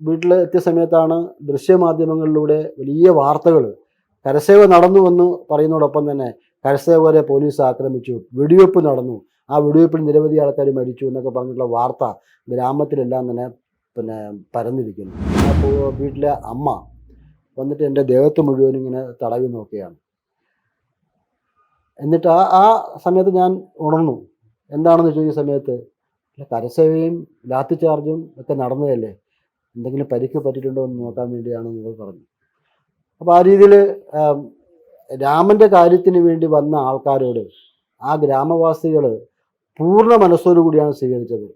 വീട്ടിലെത്തിയ സമയത്താണ് ദൃശ്യമാധ്യമങ്ങളിലൂടെ വലിയ വാർത്തകൾ കരസേവ നടന്നുവെന്ന് പറയുന്നതോടൊപ്പം തന്നെ കരസേവകരെ പോലീസ് ആക്രമിച്ചു, വെടിവെപ്പ് നടന്നു, ആ വെടിവെപ്പിൽ നിരവധി ആൾക്കാർ മരിച്ചു എന്നൊക്കെ പറഞ്ഞിട്ടുള്ള വാർത്ത ഗ്രാമത്തിലെല്ലാം തന്നെ പരന്നിരിക്കുന്നു. അപ്പോൾ വീട്ടിലെ അമ്മ വന്നിട്ട് എൻ്റെ ദേഹത്ത് മുഴുവനും ഇങ്ങനെ തടവി നോക്കുകയാണ്. എന്നിട്ട് ആ സമയത്ത് ഞാൻ ഉണർന്നു. എന്താണെന്ന് ചോദിച്ച സമയത്ത് കരസേവയും ലാത്തി ചാർജും ഒക്കെ നടന്നതല്ലേ, എന്തെങ്കിലും പരിക്ക് പറ്റിയിട്ടുണ്ടോ എന്ന് നോക്കാൻ വേണ്ടിയാണെന്ന് പറഞ്ഞു. അപ്പോൾ ആ രീതിയിൽ രാമൻ്റെ കാര്യത്തിന് വേണ്ടി വന്ന ആൾക്കാരോട് ആ ഗ്രാമവാസികൾ പൂർണ്ണ മനസ്സോടുകൂടിയാണ് സ്വീകരിച്ചത്.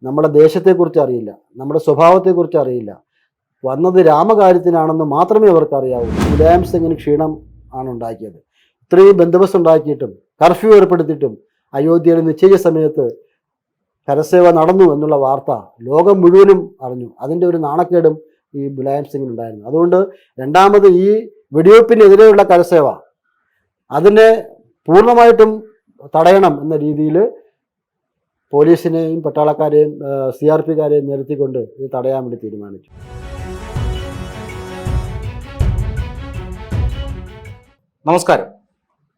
നമ്മുടെ ദേശത്തെക്കുറിച്ച് അറിയില്ല, നമ്മുടെ സ്വഭാവത്തെക്കുറിച്ച് അറിയില്ല, വന്നത് രാമകാര്യത്തിനാണെന്ന് മാത്രമേ അവർക്കറിയാവൂ. മുലായം സിംഗിന് ക്ഷീണം ആണ് ഉണ്ടാക്കിയത്. ഇത്രയും ബന്ദോബസ്ത് ഉണ്ടാക്കിയിട്ടും കർഫ്യൂ ഏർപ്പെടുത്തിയിട്ടും അയോധ്യയിലെ നിശ്ചയ സമയത്ത് കരസേവ നടന്നു എന്നുള്ള വാർത്ത ലോകം മുഴുവനും അറിഞ്ഞു. അതിൻ്റെ ഒരു നാണക്കേടും ഈ മുലായം സിംഗിനുണ്ടായിരുന്നു. അതുകൊണ്ട് രണ്ടാമത് ഈ വെടിവെപ്പിനെതിരെയുള്ള കരസേവ അതിനെ പൂർണ്ണമായിട്ടും തടയണം എന്ന രീതിയിൽ പോലീസിനെയും പട്ടാളക്കാരെയും CRP-കാരെയും നിരത്തിക്കൊണ്ട് ഇത് തടയാൻ വേണ്ടി തീരുമാനിച്ചു. നമസ്കാരം.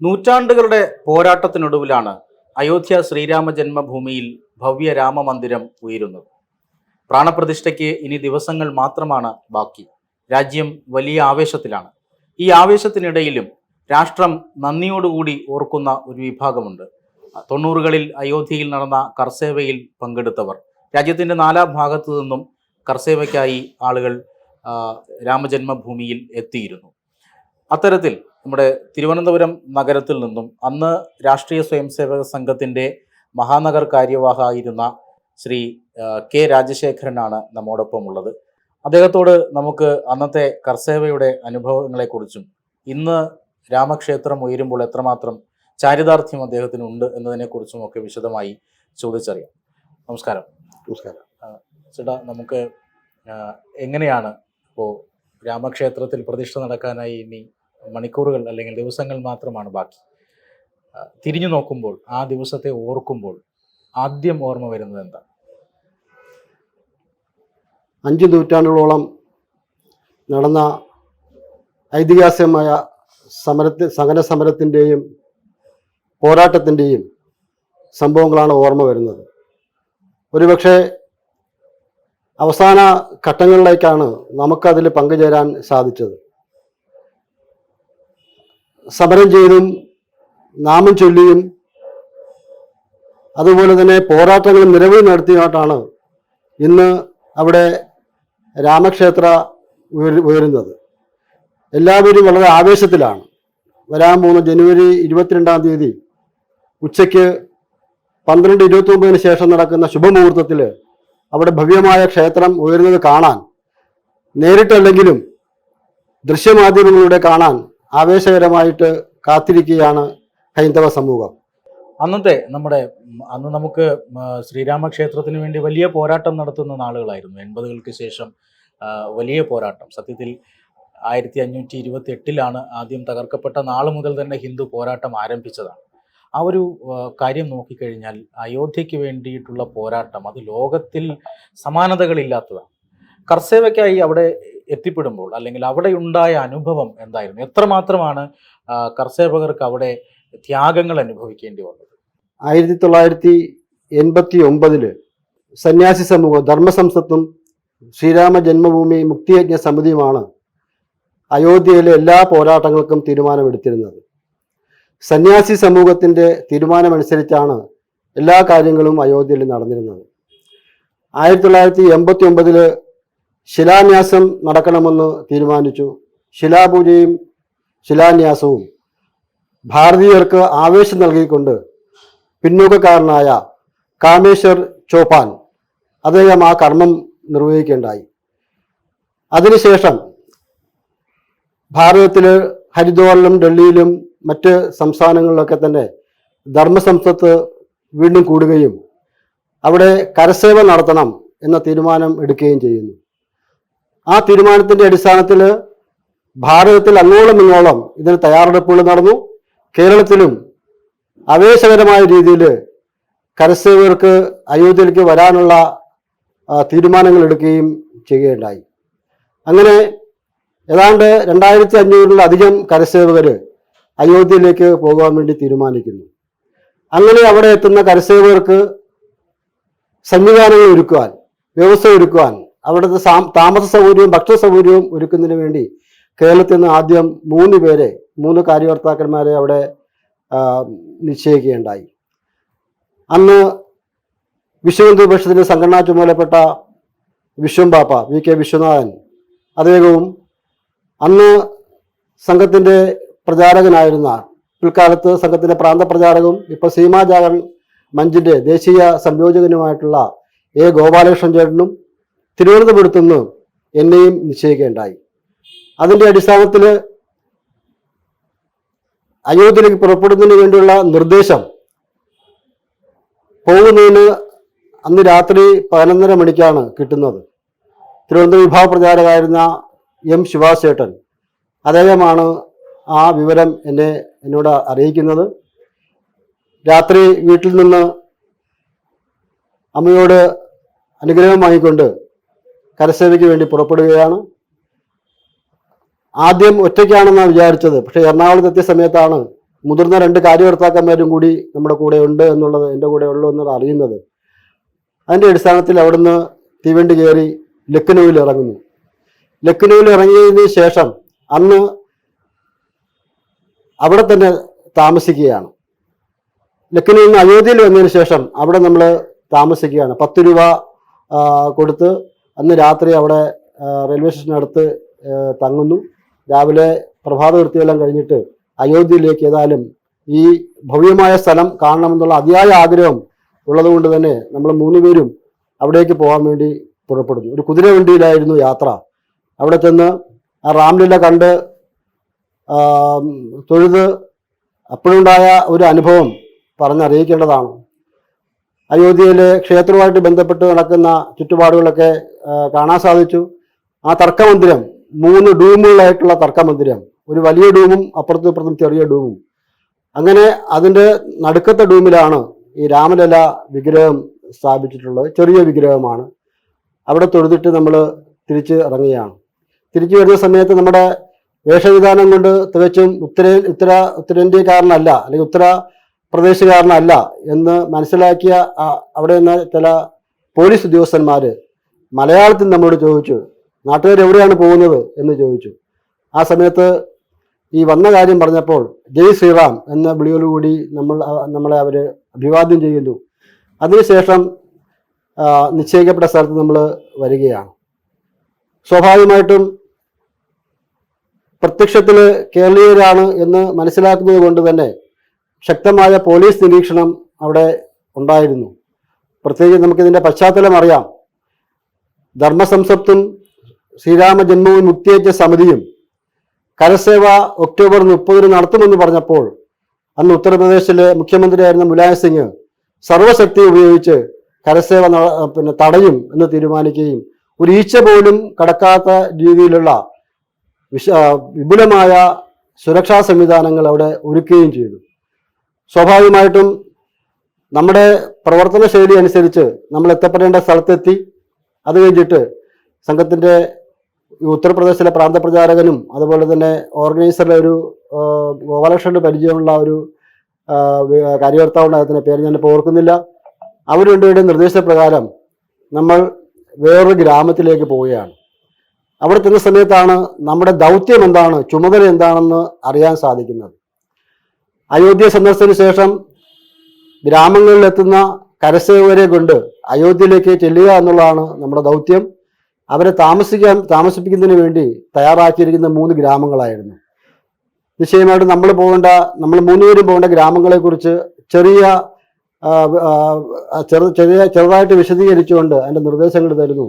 നൂറ്റാണ്ടുകളുടെ പോരാട്ടത്തിനൊടുവിലാണ് അയോധ്യ ശ്രീരാമ ജന്മഭൂമിയിൽ ഭവ്യ രാമമന്ദിരം ഉയരുന്നത്. പ്രാണപ്രതിഷ്ഠയ്ക്ക് ഇനി ദിവസങ്ങൾ മാത്രമാണ് ബാക്കി. രാജ്യം വലിയ ആവേശത്തിലാണ്. ഈ ആവേശത്തിനിടയിലും രാഷ്ട്രം നന്ദിയോടുകൂടി ഓർക്കുന്ന ഒരു വിഭാഗമുണ്ട്. 90കളിൽ അയോധ്യയിൽ നടന്ന കർസേവയിൽ പങ്കെടുത്തവർ. രാജ്യത്തിൻ്റെ നാനാഭാഗത്തു നിന്നും കർസേവയ്ക്കായി ആളുകൾ രാമജന്മഭൂമിയിൽ എത്തിയിരുന്നു. അത്തരത്തിൽ നമ്മുടെ തിരുവനന്തപുരം നഗരത്തിൽ നിന്നും അന്ന് രാഷ്ട്രീയ സ്വയംസേവക സംഘത്തിൻ്റെ മഹാനഗർ കാര്യവാഹമായിരുന്ന ശ്രീ കെ രാജശേഖരനാണ് നമ്മോടൊപ്പം ഉള്ളത്. അദ്ദേഹത്തോട് നമുക്ക് അന്നത്തെ കർസേവയുടെ അനുഭവങ്ങളെക്കുറിച്ചും ഇന്ന് രാമക്ഷേത്രം ഉയരുമ്പോൾ എത്രമാത്രം ചാരിതാർത്ഥ്യം അദ്ദേഹത്തിനുണ്ട് എന്നതിനെക്കുറിച്ചും ഒക്കെ വിശദമായി ചോദിച്ചറിയാം. നമസ്കാരം. നമസ്കാരം ചേട്ടാ, നമുക്ക് എങ്ങനെയാണ് ഇപ്പോൾ രാമക്ഷേത്രത്തിൽ പ്രതിഷ്ഠ നടക്കാനായി ഇനി മണിക്കൂറുകൾ അല്ലെങ്കിൽ ദിവസങ്ങൾ മാത്രമാണ് ബാക്കി. തിരിഞ്ഞു നോക്കുമ്പോൾ, ആ ദിവസത്തെ ഓർക്കുമ്പോൾ ആദ്യം ഓർമ്മ വരുന്നത് എന്താ? 5 നൂറ്റാണ്ടുകളോളം നടന്ന ഐതിഹാസികമായ സഹന സമരത്തിൻ്റെയും പോരാട്ടത്തിൻ്റെയും സംഭവങ്ങളാണ് ഓർമ്മ വരുന്നത്. ഒരുപക്ഷെ അവസാന ഘട്ടങ്ങളിലേക്കാണ് നമുക്കതിൽ പങ്കുചേരാൻ സാധിച്ചത്. സമരം ചെയ്തും നാമം ചൊല്ലിയും അതുപോലെ തന്നെ പോരാട്ടങ്ങളും നിരവധി നടത്തിയിട്ടാണ് ഇന്ന് അവിടെ രാമക്ഷേത്ര ഉയരുന്നത്. എല്ലാവരും വളരെ ആവേശത്തിലാണ്. വരാൻ പോകുന്ന ജനുവരി 22-ാം തീയതി ഉച്ചയ്ക്ക് 12:29 ശേഷം നടക്കുന്ന ശുഭമുഹൂർത്തത്തിൽ അവിടെ ഭവ്യമായ ക്ഷേത്രം ഉയരുന്നത് കാണാൻ, നേരിട്ടല്ലെങ്കിലും ദൃശ്യമാധ്യമങ്ങളിലൂടെ കാണാൻ ആവേശകരമായിട്ട് കാത്തിരിക്കുകയാണ് ഹൈന്ദവ സമൂഹം. അന്ന് നമുക്ക് ശ്രീരാമക്ഷേത്രത്തിന് വേണ്ടി വലിയ പോരാട്ടം നടത്തുന്ന നാളുകളായിരുന്നു. 80കൾക്ക് ശേഷം വലിയ പോരാട്ടം. സത്യത്തിൽ 1528 ആദ്യം തകർക്കപ്പെട്ട നാൾ മുതൽ തന്നെ ഹിന്ദു പോരാട്ടം ആരംഭിച്ചതാണ്. ആ ഒരു കാര്യം നോക്കിക്കഴിഞ്ഞാൽ അയോധ്യയ്ക്ക് വേണ്ടിയിട്ടുള്ള പോരാട്ടം അത് ലോകത്തിൽ സമാനതകളില്ലാത്തതാണ്. കർസേവയ്ക്കായി അവിടെ എത്തിപ്പെടുമ്പോൾ അല്ലെങ്കിൽ അവിടെ ഉണ്ടായ അനുഭവം എന്തായിരുന്നു? എത്രമാത്രമാണ് കർസേവകർക്ക് അവിടെ ത്യാഗങ്ങൾ അനുഭവിക്കേണ്ടി വന്നത്? 1989 സന്യാസി സമൂഹം ധർമ്മസംസത്തും ശ്രീരാമ ജന്മഭൂമി മുക്തിയജ്ഞ സമിതിയുമാണ് അയോധ്യയിലെ എല്ലാ പോരാട്ടങ്ങൾക്കും തീരുമാനമെടുത്തിരുന്നത്. സന്യാസി സമൂഹത്തിൻ്റെ തീരുമാനമനുസരിച്ചാണ് എല്ലാ കാര്യങ്ങളും അയോധ്യയിൽ നടന്നിരുന്നത്. 1989 ശിലാന്യാസം നടക്കണമെന്ന് തീരുമാനിച്ചു. ശിലാപൂജയും ശിലാന്യാസവും ഭാരതീയർക്ക് ആവേശം നൽകിക്കൊണ്ട് പിന്നോക്കക്കാരനായ കാമേശ്വർ ചോപ്പാൻ അദ്ദേഹം ആ കർമ്മം നിർവഹിക്കേണ്ടായി. അതിനുശേഷം ഭാരതത്തിൽ ഹരിദ്വാറിലും ഡൽഹിയിലും മറ്റ് സംസ്ഥാനങ്ങളിലൊക്കെ തന്നെ ധർമ്മസംസത്ത് വീണ്ടും കൂടുകയും അവിടെ കരസേവ നടത്തണം എന്ന തീരുമാനം എടുക്കുകയും ചെയ്യുന്നു. ആ തീരുമാനത്തിൻ്റെ അടിസ്ഥാനത്തിൽ ഭാരതത്തിൽ അങ്ങോളം ഇങ്ങോളം ഇതിന് തയ്യാറെടുപ്പുകൾ നടന്നു. കേരളത്തിലും ആവേശകരമായ രീതിയിൽ കരസേവകർക്ക് അയോധ്യയിലേക്ക് വരാനുള്ള തീരുമാനങ്ങൾ എടുക്കുകയും ചെയ്യുകയുണ്ടായി. അങ്ങനെ ഏതാണ്ട് 2500-ലധികം കരസേവകർ അയോധ്യയിലേക്ക് പോകാൻ വേണ്ടി തീരുമാനിക്കുന്നു. അങ്ങനെ അവിടെ എത്തുന്ന കരസേവകർക്ക് സംവിധാനങ്ങൾ ഒരുക്കുവാൻ, വ്യവസ്ഥ ഒരുക്കുവാൻ, അവിടുത്തെ താമസ സൗകര്യവും ഭക്ഷണ സൗകര്യവും ഒരുക്കുന്നതിന് വേണ്ടി കേരളത്തിൽ നിന്ന് ആദ്യം 3 കാര്യകർത്താക്കന്മാരെ അവിടെ നിശ്ചയിക്കുകയുണ്ടായി. അന്ന് വിശ്വഹിന്ദു പരിഷത്തിന്റെ സംഘടനാ ചുമതലപ്പെട്ട വിശ്വംപാപ്പ VK വിശ്വനാഥൻ അദ്ദേഹവും അന്ന് സംഘത്തിന്റെ പ്രചാരകനായിരുന്ന, പിൽക്കാലത്ത് സംഘത്തിന്റെ പ്രാന്തപ്രചാരകവും ഇപ്പോൾ സീമാ ജാഗരൺ മഞ്ചിന്റെ ദേശീയ സംയോജകനുമായിട്ടുള്ള ഗോപാലകൃഷ്ണൻ ചേട്ടനും തിരുവനന്തപുരത്തു നിന്ന് എന്നെയും നിശ്ചയിക്കുകയുണ്ടായി. അതിന്റെ അടിസ്ഥാനത്തിൽ അയോധ്യയിലേക്ക് പുറപ്പെടുന്നതിന് വേണ്ടിയുള്ള നിർദ്ദേശം പോകുന്നതിന് അന്ന് രാത്രി 11:30 മണിക്കാണ് കിട്ടുന്നത്. തിരുവനന്തപുരം വിഭാഗ പ്രചാരകനായിരുന്ന M ശിവാസ് ചേട്ടൻ അദ്ദേഹമാണ് ആ വിവരം എന്നോട് അറിയിക്കുന്നത്. രാത്രി വീട്ടിൽ നിന്ന് അമ്മയോട് അനുഗ്രഹം വാങ്ങിക്കൊണ്ട് കരസേവയ്ക്ക് വേണ്ടി പുറപ്പെടുകയാണ്. ആദ്യം ഒറ്റയ്ക്കാണെന്നാണ് വിചാരിച്ചത്. പക്ഷേ എറണാകുളത്തെത്തിയ സമയത്താണ് മുതിർന്ന 2 കാര്യകർത്താക്കന്മാരും കൂടി നമ്മുടെ കൂടെ ഉണ്ട് എന്നുള്ളത്, എൻ്റെ കൂടെ ഉള്ളൂ എന്നുള്ളത് അറിയുന്നത്. അതിൻ്റെ അടിസ്ഥാനത്തിൽ അവിടുന്ന് തീവണ്ടി കയറി ലക്നൌവിൽ ഇറങ്ങുന്നു. ലക്നൌവിൽ ഇറങ്ങിയതിന് ശേഷം അന്ന് അവിടെ തന്നെ താമസിക്കുകയാണ്. ലക്നൌവിൽ നിന്ന് അയോധ്യയിൽ വന്നതിന് ശേഷം അവിടെ നമ്മൾ താമസിക്കുകയാണ്. 10 രൂപ കൊടുത്ത് അന്ന് രാത്രി അവിടെ റെയിൽവേ സ്റ്റേഷനടുത്ത് തങ്ങുന്നു. രാവിലെ പ്രഭാത കൃത്യമെല്ലാം കഴിഞ്ഞിട്ട് അയോധ്യയിലേക്ക് ഏതായാലും ഈ ഭവ്യമായ സ്ഥലം കാണണമെന്നുള്ള അതിയായ ആഗ്രഹം ഉള്ളതുകൊണ്ട് തന്നെ നമ്മൾ 3 പേരും അവിടേക്ക് പോകാൻ വേണ്ടി പുറപ്പെടുന്നു. ഒരു കുതിരവണ്ടിയിലായിരുന്നു യാത്ര. അവിടെ ചെന്ന് ആ രാംലീല കണ്ട് തൊഴുത് അപ്പോഴുണ്ടായ ഒരു അനുഭവം പറഞ്ഞറിയിക്കേണ്ടതാണ്. അയോധ്യയിലെ ക്ഷേത്രവുമായിട്ട് ബന്ധപ്പെട്ട് നടക്കുന്ന ചുറ്റുപാടുകളൊക്കെ കാണാൻ സാധിച്ചു. ആ തർക്കമന്ദിരം 3 ഡൂമുകളായിട്ടുള്ള തർക്കമന്ദിരം, ഒരു വലിയ ഡൂമും അപ്പുറത്തും ഇപ്പുറത്തും ചെറിയ ഡൂമും. അങ്ങനെ അതിൻ്റെ നടുക്കത്തെ ഡൂമിലാണ് ഈ രാമലല വിഗ്രഹം സ്ഥാപിച്ചിട്ടുള്ളത്. ചെറിയ വിഗ്രഹമാണ്. അവിടെ തൊഴുതിട്ട് നമ്മൾ തിരിച്ച് ഇറങ്ങുകയാണ്. തിരിച്ചു വരുന്ന സമയത്ത് നമ്മുടെ വേഷവിധാനം കൊണ്ട് തികച്ചും ഉത്തരേന്ത്യക്കാരനല്ല, അല്ലെങ്കിൽ ഉത്തർപ്രദേശുകാരനല്ല എന്ന് മനസ്സിലാക്കിയ അവിടെ നിന്ന് ചില പോലീസ് ഉദ്യോഗസ്ഥന്മാർ മലയാളത്തിൽ നമ്മളോട് ചോദിച്ചു, നാട്ടുകാർ എവിടെയാണ് പോകുന്നത് എന്ന് ചോദിച്ചു. ആ സമയത്ത് ഈ വന്ന കാര്യം പറഞ്ഞപ്പോൾ ജയ് ശ്രീറാം എന്ന വിളിയോടുകൂടി നമ്മളെ അവർ അഭിവാദ്യം ചെയ്യുന്നു. അതിനുശേഷം നിശ്ചയിക്കപ്പെട്ട സ്ഥലത്ത് നമ്മൾ വരികയാണ്. സ്വാഭാവികമായിട്ടും പ്രത്യക്ഷത്തിൽ കേരളീയരാണ് എന്ന് മനസ്സിലാക്കുന്നത് കൊണ്ട് തന്നെ ശക്തമായ പോലീസ് നിരീക്ഷണം അവിടെ ഉണ്ടായിരുന്നു. പ്രത്യേകിച്ച് നമുക്കിതിൻ്റെ പശ്ചാത്തലം അറിയാം. ധർമ്മസംസപ്തും ശ്രീരാമ ജന്മഭൂമി സമിതിയും കരസേവ ഒക്ടോബർ 30 നടത്തുമെന്ന് പറഞ്ഞപ്പോൾ അന്ന് ഉത്തർപ്രദേശിലെ മുഖ്യമന്ത്രിയായിരുന്ന മുലായം സിംഗ് സർവശക്തി ഉപയോഗിച്ച് കരസേവ തടയും എന്ന് തീരുമാനിക്കുകയും ഒരു ഈച്ച പോലും കടക്കാത്ത രീതിയിലുള്ള വിപുലമായ സുരക്ഷാ സംവിധാനങ്ങൾ അവിടെ ഒരുക്കുകയും ചെയ്തു. സ്വാഭാവികമായിട്ടും നമ്മുടെ പ്രവർത്തന ശൈലി അനുസരിച്ച് നമ്മൾ എത്തപ്പെടേണ്ട സ്ഥലത്തെത്തി. അത് കഴിഞ്ഞിട്ട് സംഘത്തിൻ്റെ ഉത്തർപ്രദേശിലെ പ്രാന്തപ്രചാരകനും അതുപോലെ തന്നെ ഓർഗനൈസറുടെ ഒരു ഗോപാലകൃഷ്ണന്റെ പരിചയമുള്ള ഒരു കാര്യകർത്താവുണ്ട്, അദ്ദേഹത്തിൻ്റെ പേര് ഞാനിപ്പോൾ ഓർക്കുന്നില്ല. അവർ രണ്ടുപേരുടെ നിർദ്ദേശപ്രകാരം നമ്മൾ വേറൊരു ഗ്രാമത്തിലേക്ക് പോവുകയാണ്. അവിടെ ചെന്ന സമയത്താണ് നമ്മുടെ ദൗത്യം എന്താണ്, ചുമതല എന്താണെന്ന് അറിയാൻ സാധിക്കുന്നത്. അയോധ്യ സന്ദർശനത്തിന് ശേഷം ഗ്രാമങ്ങളിലെത്തുന്ന കരസേവകരെ കൊണ്ട് അയോധ്യയിലേക്ക് ചെല്ലുക എന്നുള്ളതാണ് നമ്മുടെ ദൗത്യം. അവരെ താമസിപ്പിക്കുന്നതിന് വേണ്ടി തയ്യാറാക്കിയിരിക്കുന്ന 3 ഗ്രാമങ്ങളായിരുന്നു. നിശ്ചയമായിട്ടും നമ്മൾ 3 പേരും പോകേണ്ട ഗ്രാമങ്ങളെക്കുറിച്ച് ചെറുതായിട്ട് വിശദീകരിച്ചുകൊണ്ട് അതിൻ്റെ നിർദ്ദേശങ്ങൾ തരുന്നു.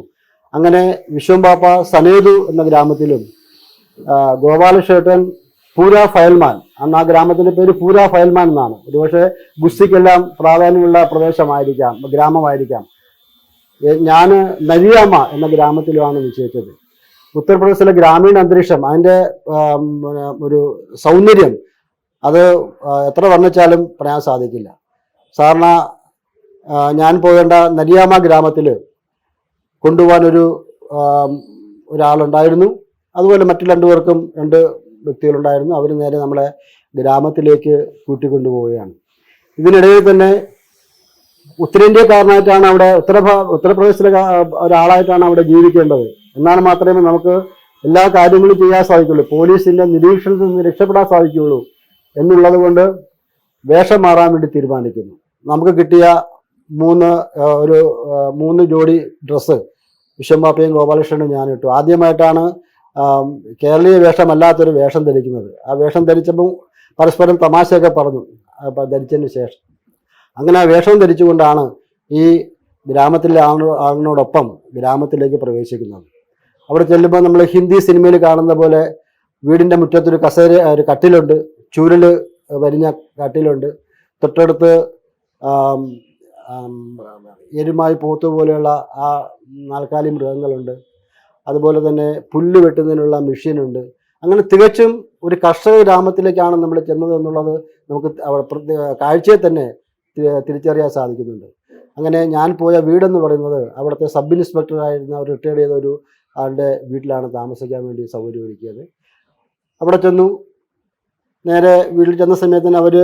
അങ്ങനെ വിശ്വംപാപ്പ സനേതു എന്ന ഗ്രാമത്തിലും ഗോപാലകൃഷ്ണൻ പൂര ഫയൽമാൻ, അന്ന് ആ ഗ്രാമത്തിന്റെ പേര് പൂര ഫയൽമാൻ എന്നാണ്. ഒരുപക്ഷെ ഗുസ്തിക്കെല്ലാം പ്രാധാന്യമുള്ള പ്രദേശമായിരിക്കാം, ഗ്രാമമായിരിക്കാം. ഞാൻ നരിയാമ എന്ന ഗ്രാമത്തിലുമാണ് നിശ്ചയിച്ചത്. ഉത്തർപ്രദേശിലെ ഗ്രാമീണ അന്തരീക്ഷം, അതിൻ്റെ ഒരു സൗന്ദര്യം അത് എത്ര വർണ്ണിച്ചാലും പറയാൻ സാധിക്കില്ല. സാധാരണ ഞാൻ പോകേണ്ട നരിയാമ ഗ്രാമത്തിൽ കൊണ്ടുപോകാൻ ഒരു ഒരാളുണ്ടായിരുന്നു. അതുപോലെ മറ്റു 2 പേർക്കും 2 വ്യക്തികളുണ്ടായിരുന്നു. അവർ നേരെ നമ്മളെ ഗ്രാമത്തിലേക്ക് കൂട്ടിക്കൊണ്ടുപോവുകയാണ്. ഇതിനിടയിൽ തന്നെ ഉത്തരേന്ത്യക്കാരനായിട്ടാണ് അവിടെ ഉത്തർപ്രദേശിലെ ഒരാളായിട്ടാണ് അവിടെ ജീവിക്കേണ്ടത്. എന്നാൽ മാത്രമേ നമുക്ക് എല്ലാ കാര്യങ്ങളും ചെയ്യാൻ സാധിക്കുള്ളൂ, പോലീസിന്റെ നിരീക്ഷണത്തിൽ നിന്ന് രക്ഷപ്പെടാൻ സാധിക്കുകയുള്ളൂ എന്നുള്ളത് കൊണ്ട് വേഷം മാറാൻ വേണ്ടി തീരുമാനിക്കുന്നു. നമുക്ക് കിട്ടിയ 3 ജോഡി ഡ്രസ്സ് വിശ്വംപാപ്പയും ഗോപാലകൃഷ്ണനും ഞാൻ ഇട്ടു. ആദ്യമായിട്ടാണ് കേരളീയ വേഷമല്ലാത്തൊരു വേഷം ധരിക്കുന്നത്. ആ വേഷം ധരിച്ചപ്പോൾ പരസ്പരം തമാശയൊക്കെ പറഞ്ഞു ധരിച്ചതിന് ശേഷം. അങ്ങനെ ആ വേഷം ധരിച്ചുകൊണ്ടാണ് ഈ ഗ്രാമത്തിലെ ആളിനോടൊപ്പം ഗ്രാമത്തിലേക്ക് പ്രവേശിക്കുന്നത്. അവിടെ ചെല്ലുമ്പോൾ നമ്മൾ ഹിന്ദി സിനിമയിൽ കാണുന്ന പോലെ വീടിൻ്റെ മുറ്റത്തൊരു ഒരു കട്ടിലുണ്ട്, ചൂരല് വരിഞ്ഞ കട്ടിലുണ്ട്. തൊട്ടടുത്ത് എരുമായി പോത്ത് പോലെയുള്ള ആ 4 കാലി മൃഗങ്ങളുണ്ട്. അതുപോലെ തന്നെ പുല്ല് വെട്ടുന്നതിനുള്ള മെഷീനുണ്ട്. അങ്ങനെ തികച്ചും ഒരു കർഷക ഗ്രാമത്തിലേക്കാണ് നമ്മൾ ചെന്നത് എന്നുള്ളത് നമുക്ക് അവിടെ കാഴ്ചയെ തന്നെ തിരിച്ചറിയാൻ സാധിക്കുന്നുണ്ട്. അങ്ങനെ ഞാൻ പോയ വീടെന്ന് പറയുന്നത് അവിടുത്തെ സബ് ഇൻസ്പെക്ടറായിരുന്ന ഒരു റിട്ടയർഡ് ചെയ്ത ഒരു ആളുടെ വീട്ടിലാണ് താമസിക്കാൻ വേണ്ടി സൗകര്യം ഒരുക്കിയത്. അവിടെ ചെന്നു. നേരെ വീട്ടിൽ ചെന്ന സമയത്തിന് അവർ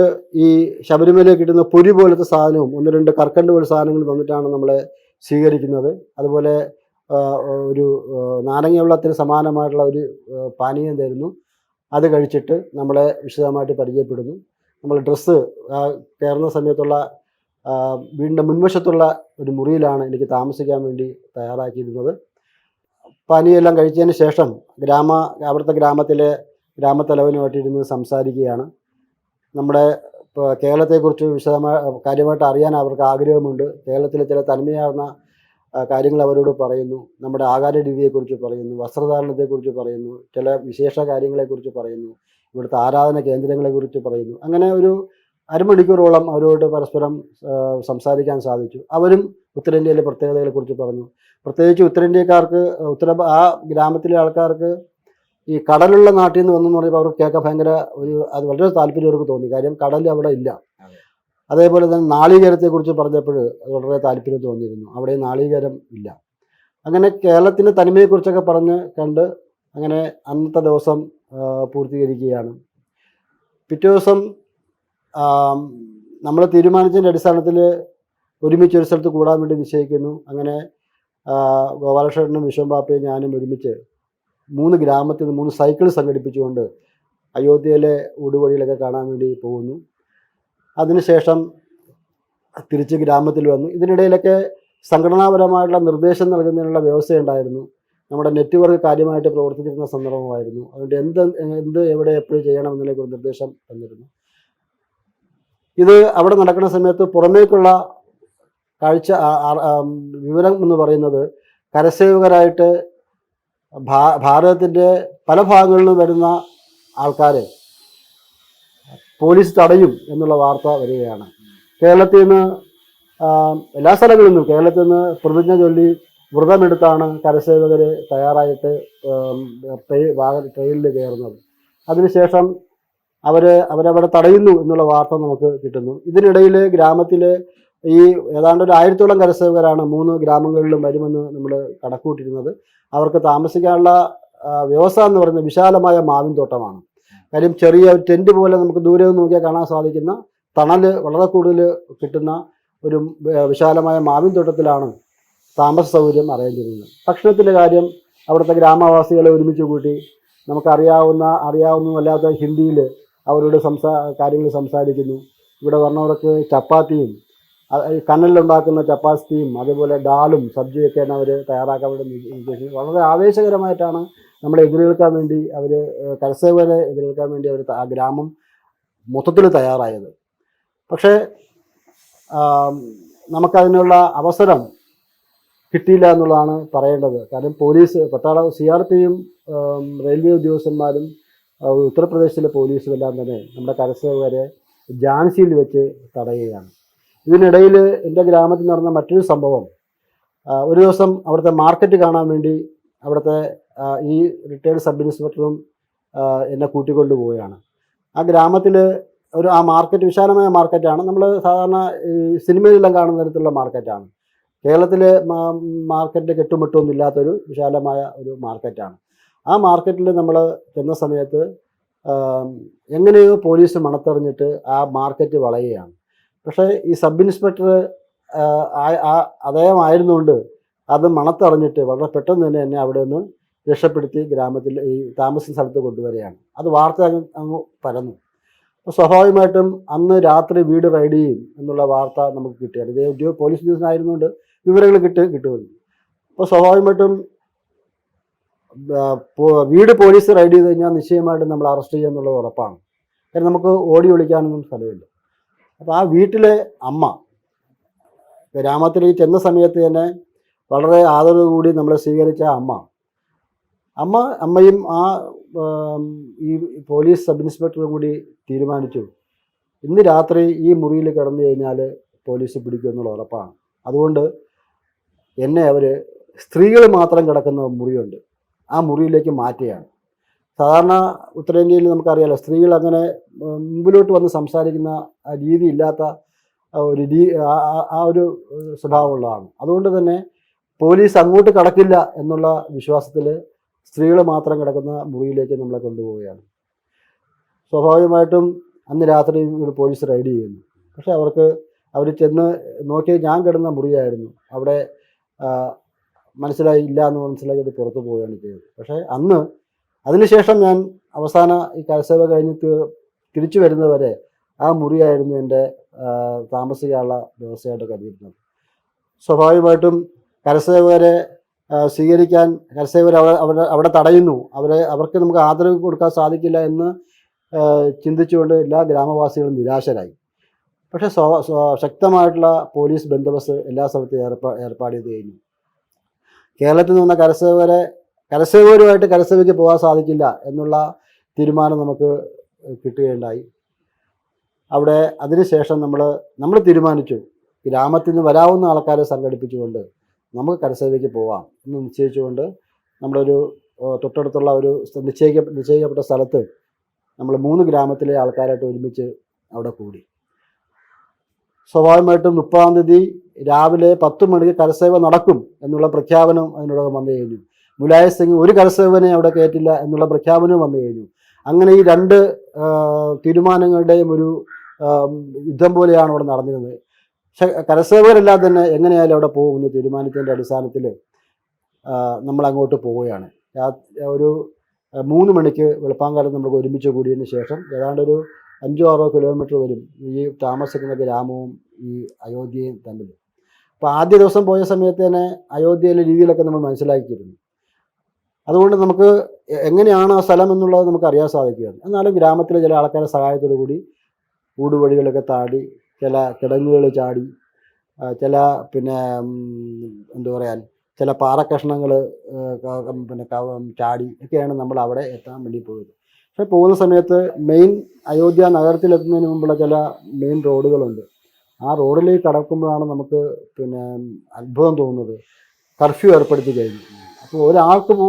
ഈ ശബരിമലയിൽ കിട്ടുന്ന പൊരി പോലത്തെ സാധനവും 1-2 കർക്കണ്ട് പോലെ സാധനങ്ങൾ തന്നിട്ടാണ് നമ്മളെ സ്വീകരിക്കുന്നത്. അതുപോലെ ഒരു നാരങ്ങ വെള്ളത്തിന് സമാനമായിട്ടുള്ള ഒരു പാനീയം തരുന്നു. അത് കഴിച്ചിട്ട് നമ്മളെ വിശദമായിട്ട് പരിചയപ്പെടുന്നു. നമ്മൾ ഡ്രസ്സ് കയറുന്ന സമയത്തുള്ള വീടിൻ്റെ മുൻവശത്തുള്ള ഒരു മുറിയിലാണ് എനിക്ക് താമസിക്കാൻ വേണ്ടി തയ്യാറാക്കിയിരുന്നത്. പാനീയെല്ലാം കഴിച്ചതിന് ശേഷം അവിടുത്തെ ഗ്രാമത്തിലെ ഗ്രാമത്തലവനുമായിട്ടിരുന്ന് സംസാരിക്കുകയാണ്. നമ്മുടെ കേരളത്തെക്കുറിച്ച് കാര്യമായിട്ട് അറിയാൻ അവർക്ക് ആഗ്രഹമുണ്ട്. കേരളത്തിലെ ചില തനിമയാർന്ന കാര്യങ്ങൾ അവരോട് പറയുന്നു. നമ്മുടെ ആഹാര രീതിയെക്കുറിച്ച് പറയുന്നു, വസ്ത്രധാരണത്തെക്കുറിച്ച് പറയുന്നു, ചില വിശേഷ കാര്യങ്ങളെക്കുറിച്ച് പറയുന്നു, ഇവിടുത്തെ ആരാധന കേന്ദ്രങ്ങളെക്കുറിച്ച് പറയുന്നു. അങ്ങനെ ഒരു അരമണിക്കൂറോളം അവരോട് പരസ്പരം സംസാരിക്കാൻ സാധിച്ചു. അവരും ഉത്തരേന്ത്യയിലെ പ്രത്യേകതകളെക്കുറിച്ച് പറഞ്ഞു. പ്രത്യേകിച്ച് ഉത്തരേന്ത്യക്കാർക്ക് ആ ഗ്രാമത്തിലെ ആൾക്കാർക്ക് ഈ കടലുള്ള നാട്ടിൽ നിന്ന് വന്നെന്ന് പറയുമ്പോൾ അവർക്ക് കേൾക്കാൻ ഭയങ്കര അത് വളരെ താല്പര്യം അവർക്ക് തോന്നി. കാര്യം കടൽ അവിടെ ഇല്ല. അതേപോലെ തന്നെ നാളികേരത്തെക്കുറിച്ച് പറഞ്ഞപ്പോൾ വളരെ താല്പര്യം തോന്നിയിരുന്നു. അവിടെ നാളികേരം ഇല്ല. അങ്ങനെ കേരളത്തിൻ്റെ തനിമയെക്കുറിച്ചൊക്കെ കണ്ട് അങ്ങനെ അന്നത്തെ ദിവസം പൂർത്തീകരിക്കുകയാണ്. പിറ്റേ ദിവസം നമ്മൾ തീരുമാനിച്ചതിൻ്റെ അടിസ്ഥാനത്തിൽ ഒരുമിച്ച് ഒരു സ്ഥലത്ത് കൂടാൻ വേണ്ടി നിശ്ചയിക്കുന്നു. അങ്ങനെ ഗോപാലകൃഷ്ണനും വിശ്വംപാപ്പയും ഞാനും ഒരുമിച്ച് 3 ഗ്രാമത്തിൽ നിന്ന് 3 സൈക്കിൾ സംഘടിപ്പിച്ചുകൊണ്ട് അയോധ്യയിലെ ഊടുവഴികളൊക്കെ കാണാൻ വേണ്ടി പോകുന്നു. അതിനുശേഷം തിരിച്ച് ഗ്രാമത്തിൽ വന്നു. ഇതിനിടയിലൊക്കെ സംഘടനാപരമായിട്ടുള്ള നിർദ്ദേശം നൽകുന്നതിനുള്ള വ്യവസ്ഥയുണ്ടായിരുന്നു. നമ്മുടെ നെറ്റ്വർക്ക് കാര്യമായിട്ട് പ്രവർത്തിച്ചിരുന്ന സന്ദർഭമായിരുന്നു. അതുകൊണ്ട് എന്ത് എവിടെ എപ്പോഴും ചെയ്യണം എന്നതിലേക്ക് നിർദ്ദേശം തന്നിരുന്നു. ഇത് അവിടെ നടക്കുന്ന സമയത്ത് പുറമേക്കുള്ള കാഴ്ച വിവരം എന്ന് പറയുന്നത് കരസേവകരായിട്ട് ഭാരതത്തിൻ്റെ പല ഭാഗങ്ങളിൽ വരുന്ന ആൾക്കാരെ പോലീസ് തടയും എന്നുള്ള വാർത്ത വരികയാണ്. കേരളത്തിൽ നിന്ന് എല്ലാ സ്ഥലങ്ങളിൽ നിന്നും കേരളത്തിൽ നിന്ന് പ്രതിജ്ഞ ചൊല്ലി വ്രതമെടുത്താണ് കരസേവകർ തയ്യാറായിട്ട് ട്രെയിനിൽ കയറുന്നത്. അതിനുശേഷം അവരവിടെ തടയുന്നു എന്നുള്ള വാർത്ത നമുക്ക് കിട്ടുന്നു. ഇതിനിടയിൽ ഗ്രാമത്തിൽ ഈ ഏതാണ്ട് ഒരു 1000-ഓളം കരസേവകരാണ് 3 ഗ്രാമങ്ങളിലും വരുമെന്ന് നമ്മൾ കണക്കൂട്ടിരുന്നത്. അവർക്ക് താമസിക്കാനുള്ള വ്യവസ്ഥ എന്ന് പറയുന്നത് വിശാലമായ മാവിൻ തോട്ടമാണ്. കാര്യം ചെറിയ ഒരു ടെൻറ്റ് പോലെ നമുക്ക് ദൂരെ നോക്കിയാൽ കാണാൻ സാധിക്കുന്ന തണൽ വളരെ കൂടുതൽ കിട്ടുന്ന ഒരു വിശാലമായ മാവിൻ തോട്ടത്തിലാണ് താമസ സൗകര്യം അറേഞ്ച് ചെയ്യുന്നത്. ഭക്ഷണത്തിൻ്റെ കാര്യം അവിടുത്തെ ഗ്രാമവാസികളെ ഒരുമിച്ച് കൂട്ടി അറിയാവുന്നതല്ലാത്ത ഹിന്ദിയിൽ അവരോട് കാര്യങ്ങൾ സംസാരിക്കുന്നു. ഇവിടെ വന്നവർക്ക് ചപ്പാത്തിയും കനലിലുണ്ടാക്കുന്ന ചപ്പാത്തിയും അതുപോലെ ഡാലും സബ്ജിയൊക്കെയാണ് അവർ തയ്യാറാക്കാൻ വേണ്ടി നിർദ്ദേശിക്കുന്നത്. വളരെ ആവേശകരമായിട്ടാണ് നമ്മളെ എതിരേൽക്കാൻ വേണ്ടി കരസേവകരെ എതിരേൽക്കാൻ വേണ്ടി ആ ഗ്രാമം മൊത്തത്തിൽ തയ്യാറായത്. പക്ഷേ നമുക്കതിനുള്ള അവസരം കിട്ടിയില്ല എന്നുള്ളതാണ് പറയേണ്ടത്. കാരണം പോലീസ് CRPയും റെയിൽവേ ഉദ്യോഗസ്ഥന്മാരും ഉത്തർപ്രദേശിലെ പോലീസും എല്ലാം തന്നെ നമ്മുടെ കരസേവകരെ ഝാൻസിയിൽ വെച്ച് തടയുകയാണ്. ഇതിനിടയിൽ എൻ്റെ ഗ്രാമത്തിൽ നടന്ന മറ്റൊരു സംഭവം, ഒരു ദിവസം അവിടുത്തെ മാർക്കറ്റ് കാണാൻ വേണ്ടി അവിടുത്തെ ഈ റിട്ടയർഡ് സബ് ഇൻസ്പെക്ടറും എന്നെ കൂട്ടിക്കൊണ്ടു പോവുകയാണ്. ആ ഗ്രാമത്തിൽ ആ മാർക്കറ്റ് വിശാലമായ മാർക്കറ്റാണ്. നമ്മൾ സാധാരണ ഈ സിനിമയിലെല്ലാം കാണുന്ന തരത്തിലുള്ള മാർക്കറ്റാണ്. കേരളത്തിലെ മാർക്കറ്റിൽ കെട്ടുമെട്ടൊന്നും ഇല്ലാത്തൊരു വിശാലമായ ഒരു മാർക്കറ്റാണ്. ആ മാർക്കറ്റിൽ നമ്മൾ ചെന്ന സമയത്ത് എങ്ങനെയോ പോലീസ് മണത്തെറിഞ്ഞിട്ട് ആ മാർക്കറ്റ് വളയുകയാണ്. പക്ഷേ ഈ സബ് ഇൻസ്പെക്ടർ അദ്ദേഹം ആയിരുന്നുകൊണ്ട് അത് മണത്തറിഞ്ഞിട്ട് വളരെ പെട്ടെന്ന് തന്നെ എന്നെ അവിടെ നിന്ന് രക്ഷപ്പെടുത്തി ഗ്രാമത്തിൽ ഈ താമസിക്കുന്ന സ്ഥലത്ത് കൊണ്ടുവരികയാണ്. അത് വാർത്ത അങ്ങ് പരന്നു. അപ്പോൾ സ്വാഭാവികമായിട്ടും അന്ന് രാത്രി വീട് റൈഡ് ചെയ്യും എന്നുള്ള വാർത്ത നമുക്ക് കിട്ടിയത്. ഇതേ പോലീസ് ഉദ്യോഗസ്ഥനായിരുന്നുകൊണ്ട് വിവരങ്ങൾ കിട്ടുമല്ലോ. അപ്പോൾ സ്വാഭാവികമായിട്ടും വീട് പോലീസ് റൈഡ് ചെയ്ത് കഴിഞ്ഞാൽ നിശ്ചയമായിട്ടും നമ്മൾ അറസ്റ്റ് ചെയ്യുക എന്നുള്ളത് ഉറപ്പാണ്. കാരണം നമുക്ക് ഓടി ഒളിക്കാനൊന്നും സ്ഥലമില്ല. അപ്പോൾ ആ വീട്ടിലെ അമ്മ ഗ്രാമത്തിലേക്ക് ചെന്ന സമയത്ത് തന്നെ വളരെ ആദരവോടുകൂടി നമ്മളെ സ്വീകരിച്ച അമ്മയും ഈ പോലീസ് സബ് ഇൻസ്പെക്ടറും കൂടി തീരുമാനിച്ചു, ഇന്ന് രാത്രി ഈ മുറിയിൽ കിടന്നു കഴിഞ്ഞാൽ പോലീസ് പിടിക്കും എന്നുള്ള ഉറപ്പാണ്. അതുകൊണ്ട് എന്നെ അവർ സ്ത്രീകൾ മാത്രം കിടക്കുന്ന മുറിയുണ്ട്, ആ മുറിയിലേക്ക് മാറ്റുകയാണ്. സാധാരണ ഉത്തരേന്ത്യയിൽ നമുക്കറിയാലോ, സ്ത്രീകൾ അങ്ങനെ മുമ്പിലോട്ട് വന്ന് സംസാരിക്കുന്ന രീതി ഇല്ലാത്ത ഒരു സ്വഭാവമുള്ളതാണ്. അതുകൊണ്ട് തന്നെ പോലീസ് അങ്ങോട്ട് കടക്കില്ല എന്നുള്ള വിശ്വാസത്തിൽ സ്ത്രീകൾ മാത്രം കിടക്കുന്ന മുറിയിലേക്ക് നമ്മളെ കൊണ്ടുപോവുകയാണ്. സ്വാഭാവികമായിട്ടും അന്ന് രാത്രി പോലീസ് റൈഡ് ചെയ്യുന്നു. പക്ഷെ അവർ ചെന്ന് നോക്കി ഞാൻ കിടന്ന മുറിയായിരുന്നു. അവിടെ മനസ്സിലായില്ല എന്ന് മനസ്സിലാക്കിയിട്ട് പുറത്തു പോവുകയാണ് ചെയ്തത്. പക്ഷേ അതിനുശേഷം ഞാൻ അവസാന ഈ കരസേവ കഴിഞ്ഞിട്ട് തിരിച്ചു വരുന്നവരെ ആ മുറിയായിരുന്നു എൻ്റെ താമസിക്കാനുള്ള വ്യവസ്ഥയായിട്ട് കരുതിയിരുന്നത്. സ്വാഭാവികമായിട്ടും കരസേവകരെ സ്വീകരിക്കാൻ കരസേവർ അവിടെ തടയുന്നു, അവർക്ക് നമുക്ക് ആദരവ് കൊടുക്കാൻ സാധിക്കില്ല എന്ന് ചിന്തിച്ചുകൊണ്ട് എല്ലാ ഗ്രാമവാസികളും നിരാശരായി. പക്ഷേ ശക്തമായിട്ടുള്ള പോലീസ് ബന്ദോബസ്ത് എല്ലാ സ്ഥലത്തും ഏർപ്പാട് ചെയ്ത് കഴിഞ്ഞു. കേരളത്തിൽ നിന്ന് കരസേവകരുമായിട്ട് കരസേവയ്ക്ക് പോകാൻ സാധിക്കില്ല എന്നുള്ള തീരുമാനം നമുക്ക് കിട്ടുകയുണ്ടായി. അവിടെ അതിനുശേഷം നമ്മൾ തീരുമാനിച്ചു, ഗ്രാമത്തിൽ നിന്ന് വരാവുന്ന ആൾക്കാരെ സംഘടിപ്പിച്ചുകൊണ്ട് നമുക്ക് കരസേവയ്ക്ക് പോവാം എന്ന് നിശ്ചയിച്ചുകൊണ്ട് നമ്മളൊരു തൊട്ടടുത്തുള്ള ഒരു നിശ്ചയിക്കപ്പെട്ട സ്ഥലത്ത് നമ്മൾ 3 ഗ്രാമത്തിലെ ആൾക്കാരായിട്ട് ഒരുമിച്ച് അവിടെ കൂടി. സ്വാഭാവികമായിട്ടും 30-ാം തീയതി രാവിലെ 10 മണിക്ക് കരസേവ നടക്കും എന്നുള്ള പ്രഖ്യാപനം അതിനോടകം വന്നു കഴിഞ്ഞു. മുലായ സിംഗ് ഒരു കരസേവനെ അവിടെ കയറ്റില്ല എന്നുള്ള പ്രഖ്യാപനവും വന്നു കഴിഞ്ഞു. അങ്ങനെ ഈ 2 തീരുമാനങ്ങളുടെയും ഒരു യുദ്ധം പോലെയാണ് അവിടെ നടന്നിരുന്നത്. പക്ഷെ കരസേവകരെല്ലാം തന്നെ എങ്ങനെയായാലും അവിടെ പോകുമെന്ന് തീരുമാനത്തിൻ്റെ അടിസ്ഥാനത്തിൽ നമ്മൾ അങ്ങോട്ട് പോവുകയാണ്. ഒരു 3 മണിക്ക് വെളുപ്പാങ്കാലത്ത് നമുക്ക് ഒരുമിച്ച് കൂടിയതിന് ശേഷം ഏതാണ്ട് ഒരു 5-6 കിലോമീറ്റർ വരും ഈ താമസിക്കുന്ന ഗ്രാമവും ഈ അയോധ്യയും തമ്മിൽ. അപ്പോൾ ആദ്യ ദിവസം പോയ സമയത്ത് തന്നെ അയോധ്യയിലെ രീതിയിലൊക്കെ നമ്മൾ മനസ്സിലാക്കിയിരുന്നു. അതുകൊണ്ട് നമുക്ക് എങ്ങനെയാണ് ആ സ്ഥലം എന്നുള്ളത് നമുക്ക് അറിയാൻ സാധിക്കുകയാണ്. എന്നാലും ഗ്രാമത്തിലെ ചില ആൾക്കാരുടെ സഹായത്തോടു കൂടി ഊടുവഴികളൊക്കെ താടി, ചില കിടങ്ങുകൾ ചാടി, ചില എന്താ പറയാൻ ചില പാറക്കഷ്ണങ്ങൾ ചാടി ഒക്കെയാണ് നമ്മൾ അവിടെ എത്താൻ വേണ്ടി പോയത്. പക്ഷെ പോകുന്ന സമയത്ത് അയോധ്യ നഗരത്തിലെത്തുന്നതിന് മുമ്പുള്ള ചില മെയിൻ റോഡുകളുണ്ട്. ആ റോഡിലേക്ക് കടക്കുമ്പോഴാണ് നമുക്ക് അത്ഭുതം തോന്നുന്നത്. കർഫ്യൂ ഏർപ്പെടുത്തി കഴിഞ്ഞു. അപ്പോൾ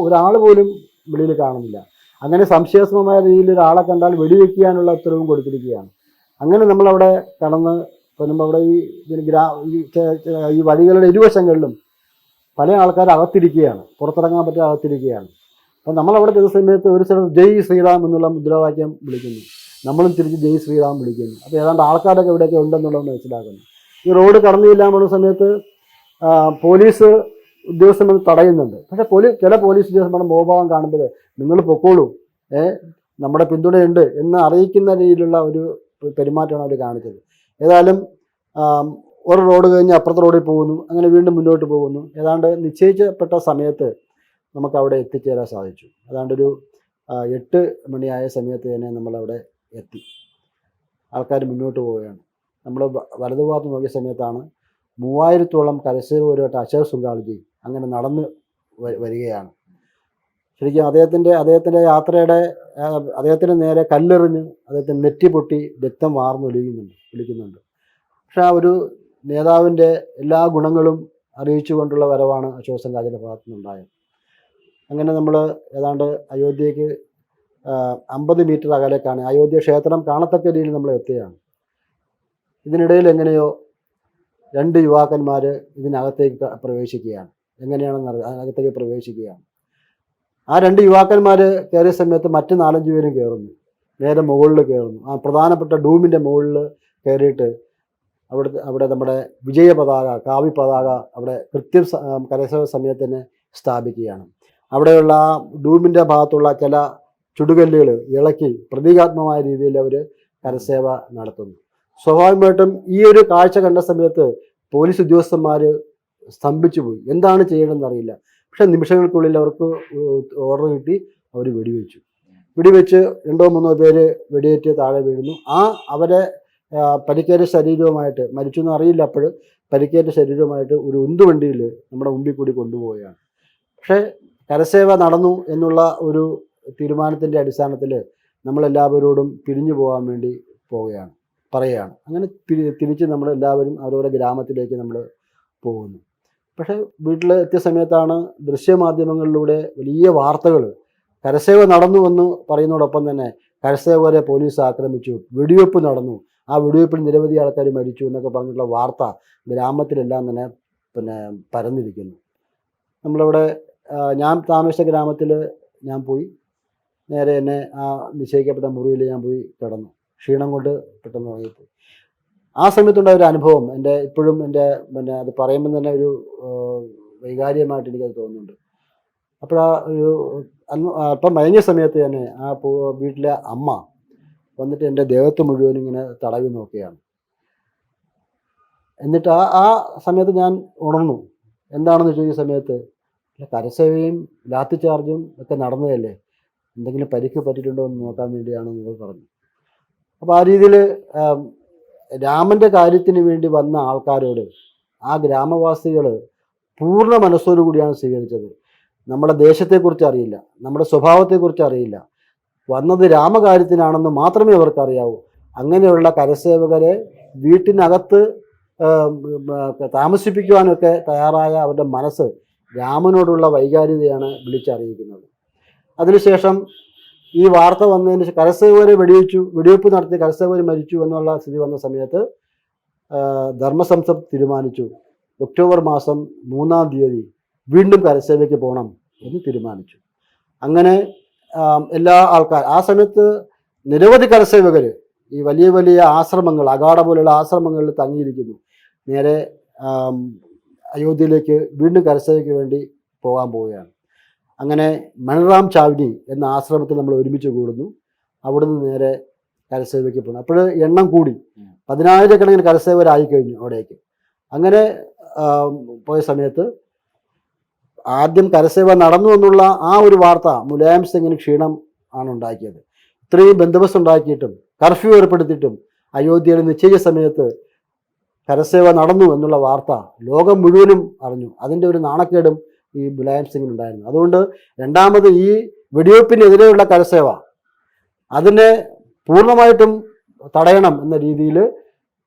ഒരാൾ പോലും വെളിയിൽ കാണുന്നില്ല. അങ്ങനെ സംശയാസ്പദമായ രീതിയിൽ ഒരാളെ കണ്ടാൽ വെടിവെക്കാനുള്ള ഉത്തരവും കൊടുത്തിരിക്കുകയാണ്. അങ്ങനെ നമ്മളവിടെ കടന്ന് അവിടെ ഈ വഴികളുടെ ഇരുവശങ്ങളിലും പല ആൾക്കാർ അകത്തിരിക്കുകയാണ്, പുറത്തിറങ്ങാൻ പറ്റാതെ അകത്തിരിക്കുകയാണ്. അപ്പോൾ നമ്മളവിടെ ചെന്ന സമയത്ത് ഒരു സ്ഥലത്ത് ജയ് ശ്രീറാം എന്നുള്ള മുദ്രാവാക്യം വിളിക്കുന്നു, നമ്മളും തിരിച്ച് ജയ് ശ്രീറാം വിളിക്കുന്നു. അപ്പോൾ ഏതാണ്ട് ആൾക്കാരൊക്കെ ഇവിടെയൊക്കെ ഉണ്ടെന്നുള്ളത് മനസ്സിലാക്കുന്നു. ഈ റോഡ് കടന്നു ചെല്ലാൻ പോകുന്ന സമയത്ത് പോലീസ് ഉദ്യോഗസ്ഥന്മാർ തടയുന്നുണ്ട്. പക്ഷേ ചില പോലീസ് ഉദ്യോഗസ്ഥന്മാരുടെ മോഭാവം കാണുമ്പോൾ നിങ്ങൾ പൊക്കോളൂ, നമ്മുടെ പിന്തുണയുണ്ട് എന്ന് അറിയിക്കുന്ന രീതിയിലുള്ള ഒരു പെരുമാറ്റമാണ് അവർ കാണിച്ചത്. ഏതായാലും ഒരു റോഡ് കഴിഞ്ഞ് അപ്പുറത്തെ റോഡിൽ പോകുന്നു, അങ്ങനെ വീണ്ടും മുന്നോട്ട് പോകുന്നു. ഏതാണ്ട് നിശ്ചയിക്കപ്പെട്ട സമയത്ത് നമുക്ക് അവിടെ എത്തിച്ചേരാൻ സാധിച്ചു. ഏതാണ്ടൊരു 8 മണിയായ സമയത്ത് തന്നെ നമ്മളവിടെ എത്തി. ആൾക്കാർ മുന്നോട്ട് പോവുകയാണ്. നമ്മൾ വലതുഭാഗത്ത് നോക്കിയ സമയത്താണ് 3000-ഓളം കരസേവകരുമായിട്ട് അശോക് സുങ്കാൾജി അങ്ങനെ നടന്ന് വരികയാണ്. ശരിക്കും അദ്ദേഹത്തിൻ്റെ യാത്രയുടെ അദ്ദേഹത്തിന് നേരെ കല്ലെറിഞ്ഞ് അദ്ദേഹത്തിന് നെറ്റി പൊട്ടി രക്തം വിളിക്കുന്നുണ്ട്. പക്ഷെ ആ ഒരു നേതാവിൻ്റെ എല്ലാ ഗുണങ്ങളും അറിയിച്ചുകൊണ്ടുള്ള വരവാണ് അശോക് സുങ്കാൾജിയുടെ ഭാഗത്തു നിന്നുണ്ടായത്. അങ്ങനെ നമ്മൾ ഏതാണ്ട് അയോധ്യയ്ക്ക് 50 മീറ്റർ അകലേക്കാണ് അയോധ്യ ക്ഷേത്രം കാണത്തക്ക രീതിയിൽ നമ്മൾ എത്തുകയാണ്. ഇതിനിടയിൽ എങ്ങനെയോ 2 യുവാക്കന്മാർ ഇതിനകത്തേക്ക് പ്രവേശിക്കുകയാണ്. എങ്ങനെയാണെന്ന് അതിനകത്തേക്ക് പ്രവേശിക്കുകയാണ്. ആ 2 യുവാക്കന്മാർ കയറിയ സമയത്ത് മറ്റ് 4-5 പേരും കയറുന്നു. നേരെ മുകളിൽ കയറുന്നു. ആ പ്രധാനപ്പെട്ട ഡൂമിൻ്റെ മുകളിൽ കയറിയിട്ട് അവിടെ നമ്മുടെ വിജയ പതാക, കാവി പതാക അവിടെ കൃത്യം കരസേവ സമയത്ത് തന്നെ സ്ഥാപിക്കുകയാണ്. അവിടെയുള്ള ആ ഡൂമിൻ്റെ ഭാഗത്തുള്ള ചില ചുടുകല്ലുകൾ ഇളക്കി പ്രതീകാത്മകമായ രീതിയിൽ അവർ കരസേവ നടത്തുന്നു. സ്വാഭാവികമായിട്ടും ഈ ഒരു കാഴ്ച കണ്ട സമയത്ത് പോലീസ് ഉദ്യോഗസ്ഥന്മാർ സ്തംഭിച്ചു പോയി. എന്താണ് ചെയ്യണമെന്ന് അറിയില്ല. പക്ഷെ നിമിഷങ്ങൾക്കുള്ളിൽ അവർക്ക് ഓർഡർ കിട്ടി. അവർ വെടിവെച്ച് 2-3 പേര് വെടിയേറ്റ് താഴെ വീഴുന്നു. അവരെ പരിക്കേറ്റ ശരീരവുമായിട്ട്, മരിച്ചു എന്ന് അറിയില്ല അപ്പോഴും, പരിക്കേറ്റ ശരീരവുമായിട്ട് ഒരു ഉന്തുവണ്ടിയിൽ നമ്മുടെ മുമ്പിൽ കൂടി കൊണ്ടുപോവുകയാണ്. പക്ഷേ കരസേവ നടന്നു എന്നുള്ള ഒരു തീരുമാനത്തിൻ്റെ അടിസ്ഥാനത്തിൽ നമ്മളെല്ലാവരോടും പിരിഞ്ഞു പോകാൻ വേണ്ടി പറയുകയാണ്. അങ്ങനെ തിരിച്ച് നമ്മളെല്ലാവരും അവരവരുടെ ഗ്രാമത്തിലേക്ക് നമ്മൾ പോകുന്നു. പക്ഷേ വീട്ടിൽ എത്തിയ സമയത്താണ് ദൃശ്യമാധ്യമങ്ങളിലൂടെ വലിയ വാർത്തകൾ കരസേവ നടന്നു എന്ന് പറയുന്നതോടൊപ്പം തന്നെ കരസേവകരെ പോലീസ് ആക്രമിച്ചു, വെടിവെപ്പ് നടന്നു, ആ വെടിവെപ്പിൽ നിരവധി ആൾക്കാർ മരിച്ചു എന്നൊക്കെ പറഞ്ഞിട്ടുള്ള വാർത്ത ഗ്രാമത്തിലെല്ലാം തന്നെ പരന്നിരിക്കുന്നു. നമ്മളിവിടെ ഞാൻ താമസിച്ച ഗ്രാമത്തിൽ ഞാൻ പോയി. നേരെ എന്നെ ആ നിശ്ചയിക്കപ്പെട്ട മുറിയിൽ ഞാൻ പോയി കിടന്നു. ക്ഷീണം കൊണ്ട് പെട്ടെന്ന് ഉറങ്ങിപ്പോയി. ആ സമയത്തുണ്ടായ ഒരു അനുഭവം ഇപ്പോഴും അത് പറയുമ്പോൾ തന്നെ ഒരു വൈകാരികമായിട്ട് എനിക്കത് തോന്നുന്നുണ്ട്. അപ്പോഴാ അല്പം മയങ്ങിയ സമയത്ത് തന്നെ ആ വീട്ടിലെ അമ്മ വന്നിട്ട് എൻ്റെ ദേഹത്ത് മുഴുവനും ഇങ്ങനെ തടവി നോക്കുകയാണ്. എന്നിട്ട് ആ സമയത്ത് ഞാൻ ഉണർന്നു. എന്താണെന്ന് ചോദിച്ച സമയത്ത് കരസേവയും ലാത്തി ചാർജും ഒക്കെ നടന്നതല്ലേ, എന്തെങ്കിലും പരിക്ക് പറ്റിയിട്ടുണ്ടോ എന്ന് നോക്കാൻ വേണ്ടിയാണെന്ന് പറഞ്ഞു. അപ്പോൾ ആ രീതിയിൽ രാമൻ്റെ കാര്യത്തിന് വേണ്ടി വന്ന ആൾക്കാരോട് ആ ഗ്രാമവാസികൾ പൂർണ്ണ മനസ്സോടുകൂടിയാണ് സ്വീകരിച്ചത്. നമ്മുടെ ദേശത്തെക്കുറിച്ച് അറിയില്ല, നമ്മുടെ സ്വഭാവത്തെക്കുറിച്ച് അറിയില്ല, വന്നത് രാമകാര്യത്തിനാണെന്ന് മാത്രമേ അവർക്കറിയാവൂ. അങ്ങനെയുള്ള കരസേവകരെ വീട്ടിനകത്ത് താമസിപ്പിക്കുവാനൊക്കെ തയ്യാറായ അവരുടെ മനസ്സ് രാമനോടുള്ള വൈകാരികതയാണ് വിളിച്ചറിയിക്കുന്നത്. അതിനുശേഷം ഈ വാർത്ത വന്നതിന് ശേഷം കരസേവകരെ വെടിവെപ്പ് നടത്തി കരസേവകർ മരിച്ചു എന്നുള്ള സ്ഥിതി വന്ന സമയത്ത് ധർമ്മസംസദ് തീരുമാനിച്ചു ഒക്ടോബർ മാസം 3-ാം തീയതി വീണ്ടും കരസേവയ്ക്ക് പോകണം എന്ന് തീരുമാനിച്ചു. അങ്ങനെ എല്ലാ ആ സമയത്ത് നിരവധി കരസേവകർ ഈ വലിയ വലിയ ആശ്രമങ്ങൾ, അഗാഡ പോലുള്ള ആശ്രമങ്ങളിൽ തങ്ങിയിരിക്കുന്നു. നേരെ അയോധ്യയിലേക്ക് വീണ്ടും കരസേവയ്ക്ക് വേണ്ടി പോകാൻ പോവുകയാണ്. അങ്ങനെ മണിറാം ചാവ്നി എന്ന ആശ്രമത്തിൽ നമ്മൾ ഒരുമിച്ച് കൂടുന്നു. അവിടുന്ന് നേരെ കരസേവയ്ക്ക് പോകുന്നു. അപ്പോൾ എണ്ണം കൂടി 10,000-കണക്കിന് കരസേവകരായി കഴിഞ്ഞു അവിടേക്ക്. അങ്ങനെ പോയ സമയത്ത് ആദ്യം കരസേവ നടന്നു എന്നുള്ള ആ ഒരു വാർത്ത മുലായം സിംഗിന് ക്ഷീണം ആണ് ഉണ്ടാക്കിയത്. ഇത്രയും ബന്ദോബസ്ത് ഉണ്ടാക്കിയിട്ടും കർഫ്യൂ ഏർപ്പെടുത്തിയിട്ടും അയോധ്യയുടെ നിശ്ചയ സമയത്ത് കരസേവ നടന്നു എന്നുള്ള വാർത്ത ലോകം മുഴുവനും അറിഞ്ഞു. അതിൻ്റെ ഒരു നാണക്കേടും ഈ മുലായം സിംഗിനുണ്ടായിരുന്നു. അതുകൊണ്ട് രണ്ടാമത് ഈ വെടിവെപ്പിനെതിരെയുള്ള കരസേവ അതിനെ പൂർണ്ണമായിട്ടും തടയണം എന്ന രീതിയിൽ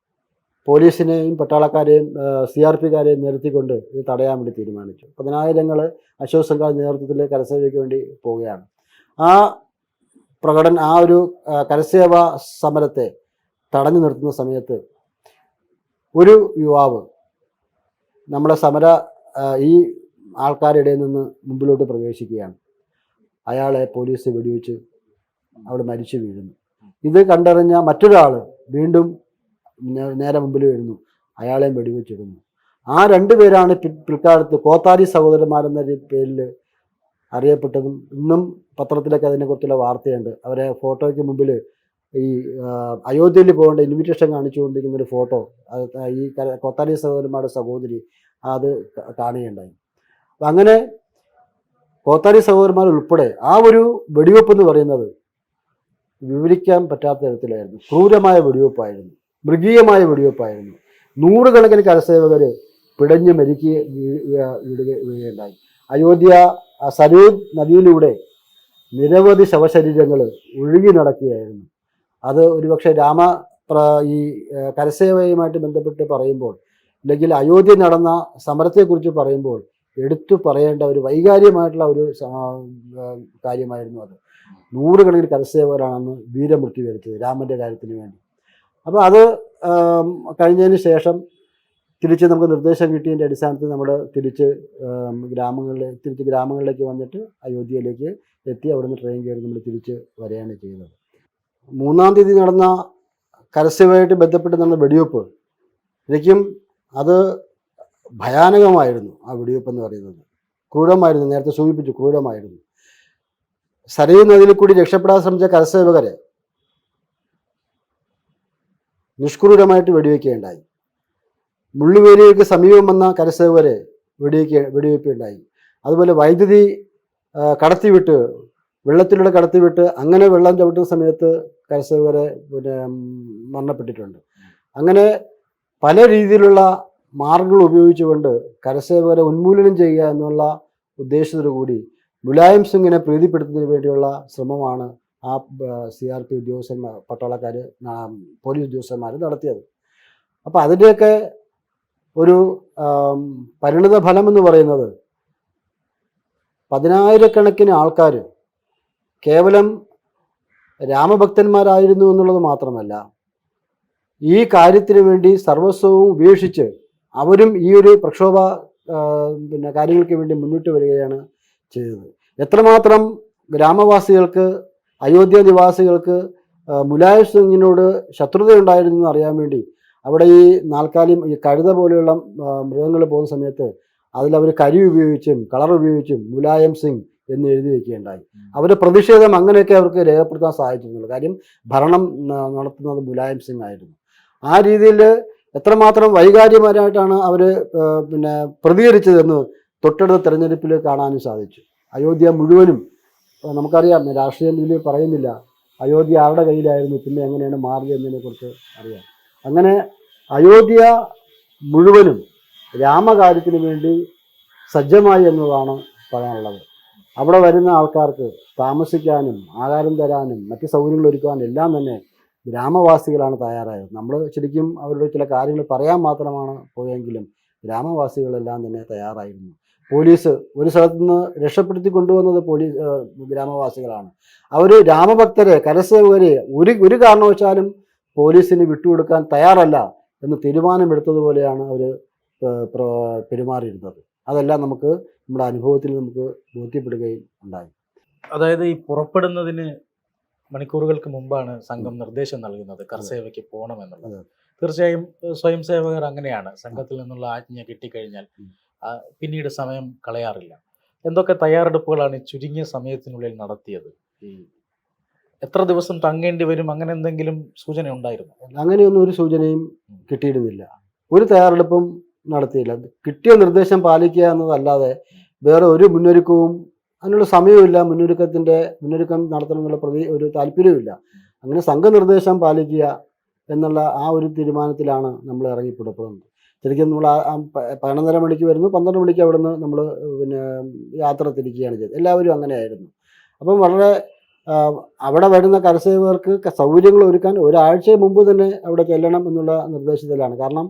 പോലീസിനെയും പട്ടാളക്കാരെയും CRP-കാരെയും നിർത്തിക്കൊണ്ട് ഇത് തടയാൻ വേണ്ടി തീരുമാനിച്ചു. 10,000-ങ്ങൾ അശോക് സംഘാൽ നേതൃത്വത്തിൽ കരസേവയ്ക്ക് വേണ്ടി പോവുകയാണ്. ആ ഒരു കരസേവ സമരത്തെ തടഞ്ഞു നിർത്തുന്ന സമയത്ത് ഒരു യുവാവ് നമ്മുടെ ഈ ആൾക്കാരുടെ നിന്ന് മുമ്പിലോട്ട് പ്രവേശിക്കുകയാണ്. അയാളെ പോലീസ് വെടിവെച്ച് അവിടെ മരിച്ചു വീഴുന്നു. ഇത് കണ്ടറിഞ്ഞ മറ്റൊരാൾ വീണ്ടും നേരെ മുമ്പിൽ വരുന്നു, അയാളെയും വെടിവെച്ചിടുന്നു. ആ 2 പേരാണ് പിൽക്കാലത്ത് കോത്താരി സഹോദരന്മാരെന്ന പേരിൽ അറിയപ്പെട്ടതും. ഇന്നും പത്രത്തിലൊക്കെ അതിനെക്കുറിച്ചുള്ള വാർത്തയുണ്ട്. അവരെ ഫോട്ടോയ്ക്ക് മുമ്പിൽ ഈ അയോധ്യയിൽ പോകേണ്ട ഇൻവിറ്റേഷൻ കാണിച്ചുകൊണ്ടിരിക്കുന്ന ഒരു ഫോട്ടോ ഈ കോത്താരി സഹോദരന്മാരുടെ സഹോദരി അത് കാണുകയുണ്ടായി. അപ്പം അങ്ങനെ കോത്താരി സഹോദരന്മാർ ഉൾപ്പെടെ ആ ഒരു വെടിവെപ്പ് എന്ന് പറയുന്നത് വിവരിക്കാൻ പറ്റാത്ത തരത്തിലായിരുന്നു. ക്രൂരമായ വെടിവെപ്പായിരുന്നു, മൃഗീയമായ വെടിവെപ്പായിരുന്നു. 100-കണക്കിന് കരസേവകർ പിടഞ്ഞ് വീഴുകയുണ്ടായി. അയോധ്യ സരയൂർ നദിയിലൂടെ നിരവധി ശവശരീരങ്ങൾ ഒഴുകി നടക്കുകയായിരുന്നു. അത് ഒരുപക്ഷെ ഈ കരസേവയുമായിട്ട് ബന്ധപ്പെട്ട് പറയുമ്പോൾ, അല്ലെങ്കിൽ അയോധ്യ നടന്ന സമരത്തെക്കുറിച്ച് പറയുമ്പോൾ എടുത്തു പറയേണ്ട ഒരു വൈകാരികമായിട്ടുള്ള ഒരു കാര്യമായിരുന്നു അത്. 100-കണക്കിന് കരസേവകരാണെന്ന് വീരമൃത്യു വരിച്ചത് രാമൻ്റെ കാര്യത്തിന് വേണ്ടി. അപ്പോൾ അത് കഴിഞ്ഞതിന് ശേഷം തിരിച്ച് നമുക്ക് നിർദ്ദേശം കിട്ടിയതിൻ്റെ അടിസ്ഥാനത്തിൽ നമ്മൾ തിരിച്ച് ഗ്രാമങ്ങളിലേക്ക് വന്നിട്ട് അയോധ്യയിലേക്ക് എത്തി. അവിടുന്ന് ട്രെയിൻ കയറി നമ്മൾ തിരിച്ച് വരികയാണ് ചെയ്യുന്നത്. 3-ാം തീയതി നടന്ന കരസേവയുമായിട്ട് ബന്ധപ്പെട്ട് നടന്ന വെടിവെപ്പ് ശരിക്കും അത് ഭയാനകമായിരുന്നു. ആ വെടിവെപ്പ് എന്ന് പറയുന്നത് ക്രൂരമായിരുന്നു. നേരത്തെ സൂചിപ്പിച്ചു, ക്രൂരമായിരുന്നു. സരയൂ നദിയിൽ കൂടി രക്ഷപ്പെടാൻ ശ്രമിച്ച കരസേവകരെ നിഷ്ക്രൂരമായിട്ട് വെടിവെക്കുകയുണ്ടായി. മുള്ളുവേലികൾക്ക് സമീപം വന്ന കരസേവകരെ വെടിവെക്കുകയുണ്ടായി. അതുപോലെ വൈദ്യുതി കടത്തിവിട്ട്, വെള്ളത്തിലൂടെ കടത്തിവിട്ട് അങ്ങനെ വെള്ളം ചവിട്ടുന്ന സമയത്ത് കരസേവകരെ മരണപ്പെട്ടിട്ടുണ്ട്. അങ്ങനെ പല രീതിയിലുള്ള മാർഗങ്ങൾ ഉപയോഗിച്ചുകൊണ്ട് കരസേവകരെ ഉന്മൂലനം ചെയ്യുക എന്നുള്ള ഉദ്ദേശത്തോടു കൂടി മുലായം സിംഗിനെ പ്രീതിപ്പെടുത്തുന്നതിന് വേണ്ടിയുള്ള ശ്രമമാണ് ആ CRP ഉദ്യോഗസ്ഥന്മാർ, പട്ടാളക്കാർ, പോലീസ് ഉദ്യോഗസ്ഥന്മാർ നടത്തിയത്. അപ്പോൾ അതിൻ്റെയൊക്കെ ഒരു പരിണിത ഫലം എന്ന് പറയുന്നത് 10,000-കണക്കിന് ആൾക്കാർ കേവലം രാമഭക്തന്മാരായിരുന്നു എന്നുള്ളത് മാത്രമല്ല, ഈ കാര്യത്തിന് വേണ്ടി സർവസ്വവും ഉപേക്ഷിച്ച് അവരും ഈ ഒരു പ്രക്ഷോഭ കാര്യങ്ങൾക്ക് വേണ്ടി മുന്നിട്ട് വരികയാണ് ചെയ്തത്. എത്രമാത്രം ഗ്രാമവാസികൾക്ക്, അയോധ്യ നിവാസികൾക്ക് മുലായം സിംഗിനോട് ശത്രുതയുണ്ടായിരുന്നു എന്ന് അറിയാൻ വേണ്ടി അവിടെ ഈ നാൽക്കാലിയും ഈ കഴുത പോലെയുള്ള മൃഗങ്ങൾ പോകുന്ന സമയത്ത് അതിലവർ കരി ഉപയോഗിച്ചും കളർ ഉപയോഗിച്ചും മുലായം സിംഗ് എന്ന് എഴുതി വയ്ക്കുകയുണ്ടായി. അവരുടെ പ്രതിഷേധം അങ്ങനെയൊക്കെ അവർക്ക് രേഖപ്പെടുത്താൻ സാധിച്ചിരുന്നുള്ളൂ. കാര്യം ഭരണം നടത്തുന്നത് മുലായം സിംഗ് ആയിരുന്നു. ആ രീതിയിൽ എത്രമാത്രം വൈകാര്യപരമായിട്ടാണ് അവർ പ്രതികരിച്ചതെന്ന് തൊട്ടടുത്ത തെരഞ്ഞെടുപ്പിൽ കാണാനും സാധിച്ചു. അയോധ്യ മുഴുവനും നമുക്കറിയാം, രാഷ്ട്രീയം ഇതിൽ പറയുന്നില്ല, അയോധ്യ ആരുടെ കയ്യിലായിരുന്നു, പിന്നെ എങ്ങനെയാണ് മാറിയത് എന്നതിനെക്കുറിച്ച് അറിയാം. അങ്ങനെ അയോധ്യ മുഴുവനും രാമകാര്യത്തിന് വേണ്ടി സജ്ജമായി എന്നതാണ് പറയാനുള്ളത്. അവിടെ വരുന്ന ആൾക്കാർക്ക് താമസിക്കാനും ആഹാരം തരാനും മറ്റ് സൗകര്യങ്ങൾ ഒരുക്കാനും എല്ലാം തന്നെ ഗ്രാമവാസികളാണ് തയ്യാറായത്. നമ്മൾ ശരിക്കും അവരുടെ ചില കാര്യങ്ങൾ പറയാൻ മാത്രമാണ് പോയെങ്കിലും ഗ്രാമവാസികളെല്ലാം തന്നെ തയ്യാറായിരുന്നു. പോലീസ് ഒരു സ്ഥലത്ത് നിന്ന് രക്ഷപ്പെടുത്തി കൊണ്ടുവന്നത് ഗ്രാമവാസികളാണ്. അവർ രാമഭക്തരെ, കരസേവകരെ ഒരു കാരണവശാലും പോലീസിന് വിട്ടുകൊടുക്കാൻ തയ്യാറല്ല എന്ന് തീരുമാനമെടുത്തതുപോലെയാണ് അവർ പെരുമാറിയിരുന്നത്. അതെല്ലാം നമുക്ക് നമ്മുടെ അനുഭവത്തിൽ നമുക്ക് ബോധ്യപ്പെടുകയും ഉണ്ടായി. അതായത് ഈ പുറപ്പെടുന്നതിന് മണിക്കൂറുകൾക്ക് മുമ്പാണ് സംഘം നിർദ്ദേശം നൽകുന്നത് കർസേവയ്ക്ക് പോകണമെന്നുള്ളത്. തീർച്ചയായും സ്വയം സേവകർ അങ്ങനെയാണ്. സംഘത്തിൽ നിന്നുള്ള ആജ്ഞ കിട്ടിക്കഴിഞ്ഞാൽ പിന്നീട് സമയം കളയാറില്ല. എന്തൊക്കെ തയ്യാറെടുപ്പുകളാണ് ചുരുങ്ങിയ സമയത്തിനുള്ളിൽ നടത്തിയത്? ഈ എത്ര ദിവസം തങ്ങേണ്ടി വരും, അങ്ങനെ എന്തെങ്കിലും സൂചന ഉണ്ടായിരുന്നു? അങ്ങനെയൊന്നും ഒരു സൂചനയും കിട്ടിയിരുന്നില്ല. ഒരു തയ്യാറെടുപ്പും നടത്തിയില്ല. കിട്ടിയ നിർദ്ദേശം പാലിക്കുക എന്നതല്ലാതെ വേറെ ഒരു മുന്നൊരുക്കവും അതിനുള്ള സമയമില്ല. മുന്നൊരുക്കം നടത്തണം എന്നുള്ള ഒരു താല്പര്യവുമില്ല. അങ്ങനെ സംഘനിർദ്ദേശം പാലിക്കുക എന്നുള്ള ആ ഒരു തീരുമാനത്തിലാണ് നമ്മൾ ഇറങ്ങിപ്പുറപ്പെടുന്നത്. ശരിക്കും നമ്മൾ 11:30 മണിക്ക് വരുന്നു, 12 മണിക്ക് അവിടെ നിന്ന് നമ്മൾ യാത്ര തിരിക്കുകയാണ് ചെയ്തത്. എല്ലാവരും അങ്ങനെയായിരുന്നു. അപ്പം വളരെ അവിടെ വരുന്ന കരസേവകർക്ക് സൗകര്യങ്ങൾ ഒരുക്കാൻ ഒരാഴ്ച മുമ്പ് തന്നെ അവിടെ ചെല്ലണം എന്നുള്ള നിർദ്ദേശത്തിലാണ്. കാരണം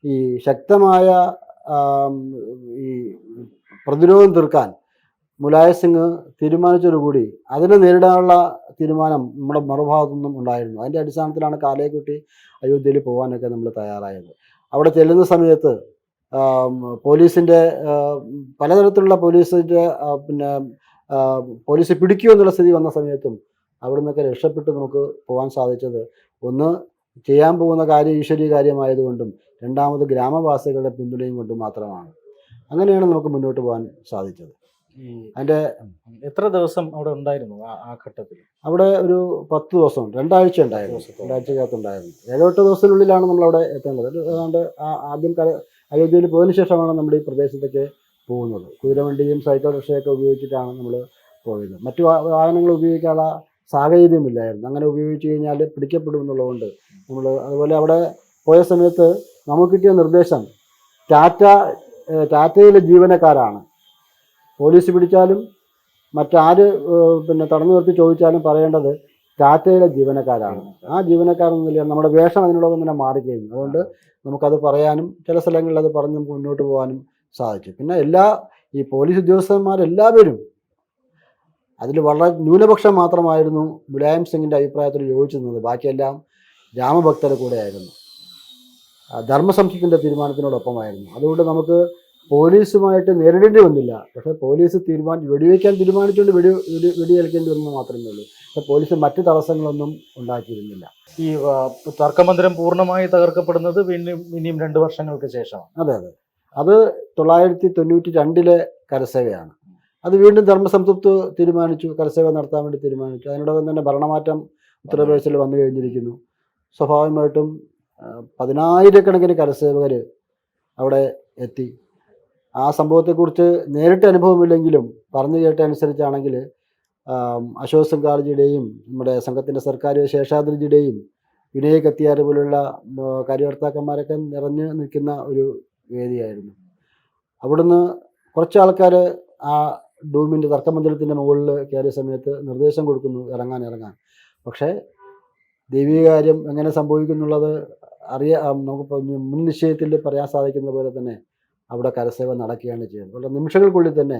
ഈ ശക്തമായ ഈ പ്രതിരോധം തീർക്കാൻ മുലായം സിംഗ് തീരുമാനിച്ചതോടുകൂടി അതിനെ നേരിടാനുള്ള തീരുമാനം നമ്മുടെ മറുഭാഗത്തു നിന്നും ഉണ്ടായിരുന്നു. അതിൻ്റെ അടിസ്ഥാനത്തിലാണ് കാലേക്കുട്ടി അയോധ്യയിൽ പോകാനൊക്കെ നമ്മൾ തയ്യാറായത്. അവിടെ ചെല്ലുന്ന സമയത്ത് പോലീസിൻ്റെ പലതരത്തിലുള്ള പോലീസ് പിടിക്കുമോ എന്നുള്ള സ്ഥിതി വന്ന സമയത്തും അവിടെ നിന്നൊക്കെ രക്ഷപ്പെട്ട് നമുക്ക് പോകാൻ സാധിച്ചത് ഒന്ന് ചെയ്യാൻ പോകുന്ന കാര്യം ഈശ്വരീയ കാര്യമായതുകൊണ്ടും രണ്ടാമത് ഗ്രാമവാസികളുടെ പിന്തുണയും കൊണ്ടും മാത്രമാണ്. അങ്ങനെയാണ് നമുക്ക് മുന്നോട്ട് പോകാൻ സാധിച്ചത്. അതിൻ്റെ എത്ര ദിവസം അവിടെ ഉണ്ടായിരുന്നു ആ ഘട്ടത്തിൽ? അവിടെ ഒരു 10 ദിവസം, 2 ആഴ്ച ഉണ്ടായിരുന്നു. 2 ആഴ്ചക്കകത്തുണ്ടായിരുന്നു. 7-8 ദിവസത്തിനുള്ളിലാണ് നമ്മളവിടെ എത്തേണ്ടത്. അതുകൊണ്ട് ആദ്യം അയോധ്യയിൽ പോയതിനു ശേഷമാണ് നമ്മൾ ഈ പ്രദേശത്തേക്ക് പോകുന്നത്. കുതിരവണ്ടിയും സൈക്കിൾ റിക്ഷയൊക്കെ ഉപയോഗിച്ചിട്ടാണ് നമ്മൾ പോയത്. മറ്റു വാഹനങ്ങൾ ഉപയോഗിക്കാനുള്ള സാഹചര്യമില്ലായിരുന്നു. അങ്ങനെ ഉപയോഗിച്ച് കഴിഞ്ഞാൽ പിടിക്കപ്പെടും എന്നുള്ളതുകൊണ്ട് നമ്മൾ അതുപോലെ അവിടെ പോയ സമയത്ത് നമുക്ക് കിട്ടിയ നിർദ്ദേശം ടാറ്റയിലെ ജീവനക്കാരാണ്. പോലീസ് പിടിച്ചാലും മറ്റാര് തടഞ്ഞു നിർത്തി ചോദിച്ചാലും പറയേണ്ടത് ടാറ്റയിലെ ജീവനക്കാരാണ്. ആ ജീവനക്കാരെന്നില്ല നമ്മുടെ വേഷം അതിനോടൊപ്പം തന്നെ മാറിക്കഴിഞ്ഞു. അതുകൊണ്ട് നമുക്കത് പറയാനും ചില സ്ഥലങ്ങളിൽ അത് പറഞ്ഞ് നമുക്ക് മുന്നോട്ട് പോകാനും സാധിച്ചു. പിന്നെ ഈ പോലീസ് ഉദ്യോഗസ്ഥന്മാരെല്ലാവരും അതിൽ വളരെ ന്യൂനപക്ഷം മാത്രമായിരുന്നു മുലായം സിംഗിൻ്റെ അഭിപ്രായത്തിൽ യോജിച്ചിരുന്നത്. ബാക്കിയെല്ലാം രാമഭക്തരുടെ കൂടെ ആയിരുന്നു. ധർമ്മസംഘത്തിൻ്റെ തീരുമാനത്തിനോടൊപ്പമായിരുന്നു. അതുകൊണ്ട് നമുക്ക് പോലീസുമായിട്ട് നേരിടേണ്ടി വന്നില്ല. പക്ഷേ പോലീസ് വെടിവെക്കാൻ തീരുമാനിച്ചുകൊണ്ട് വെടിയേൽക്കേണ്ടി വന്നു മാത്രമേ ഉള്ളൂ. പക്ഷേ പോലീസ് മറ്റ് തടസ്സങ്ങളൊന്നും ഉണ്ടാക്കിയിരുന്നില്ല. ഈ തർക്കമന്ദിരം പൂർണ്ണമായി തകർക്കപ്പെടുന്നത് ഇനിയും 2 വർഷങ്ങൾക്ക് ശേഷമാണ്. അതെ അതെ, അത് 1992 കരസേവയാണ്. അത് വീണ്ടും ധർമ്മസംതൃപ്തി തീരുമാനിച്ചു, കരസേവ നടത്താൻ വേണ്ടി തീരുമാനിച്ചു. അതിനോടൊപ്പം തന്നെ ഭരണമാറ്റം ഉത്തർപ്രദേശിൽ വന്നു കഴിഞ്ഞിരിക്കുന്നു. സ്വാഭാവികമായിട്ടും 10,000-കണക്കിന് കരസേവകർ അവിടെ എത്തി. ആ സംഭവത്തെക്കുറിച്ച് നേരിട്ട് അനുഭവമില്ലെങ്കിലും പറഞ്ഞു കേട്ട അനുസരിച്ചാണെങ്കിൽ അശോക് സിംഗാർജിയുടെയും നമ്മുടെ സംഘത്തിൻ്റെ സർക്കാർ ശേഷാദ്രിജിയുടെയും വിനയ് കത്തിയാർ പോലുള്ള കാര്യകർത്താക്കന്മാരൊക്കെ നിറഞ്ഞു നിൽക്കുന്ന ഒരു വേദിയായിരുന്നു. അവിടുന്ന് കുറച്ച് ആൾക്കാർ ആ ഡൂമിൻ്റെ തർക്കമന്ദിരത്തിൻ്റെ മുകളിൽ കയറിയ സമയത്ത് നിർദ്ദേശം കൊടുക്കുന്നു ഇറങ്ങാൻ. പക്ഷേ ദൈവിക കാര്യം എങ്ങനെ സംഭവിക്കുന്നുള്ളത് നമുക്ക് മുൻ നിശ്ചയത്തിൽ പറയാൻ സാധിക്കുന്ന പോലെ തന്നെ അവിടെ കരസേവ നടക്കുകയാണ് ചെയ്യുന്നത്. വളരെ നിമിഷങ്ങൾക്കുള്ളിൽ തന്നെ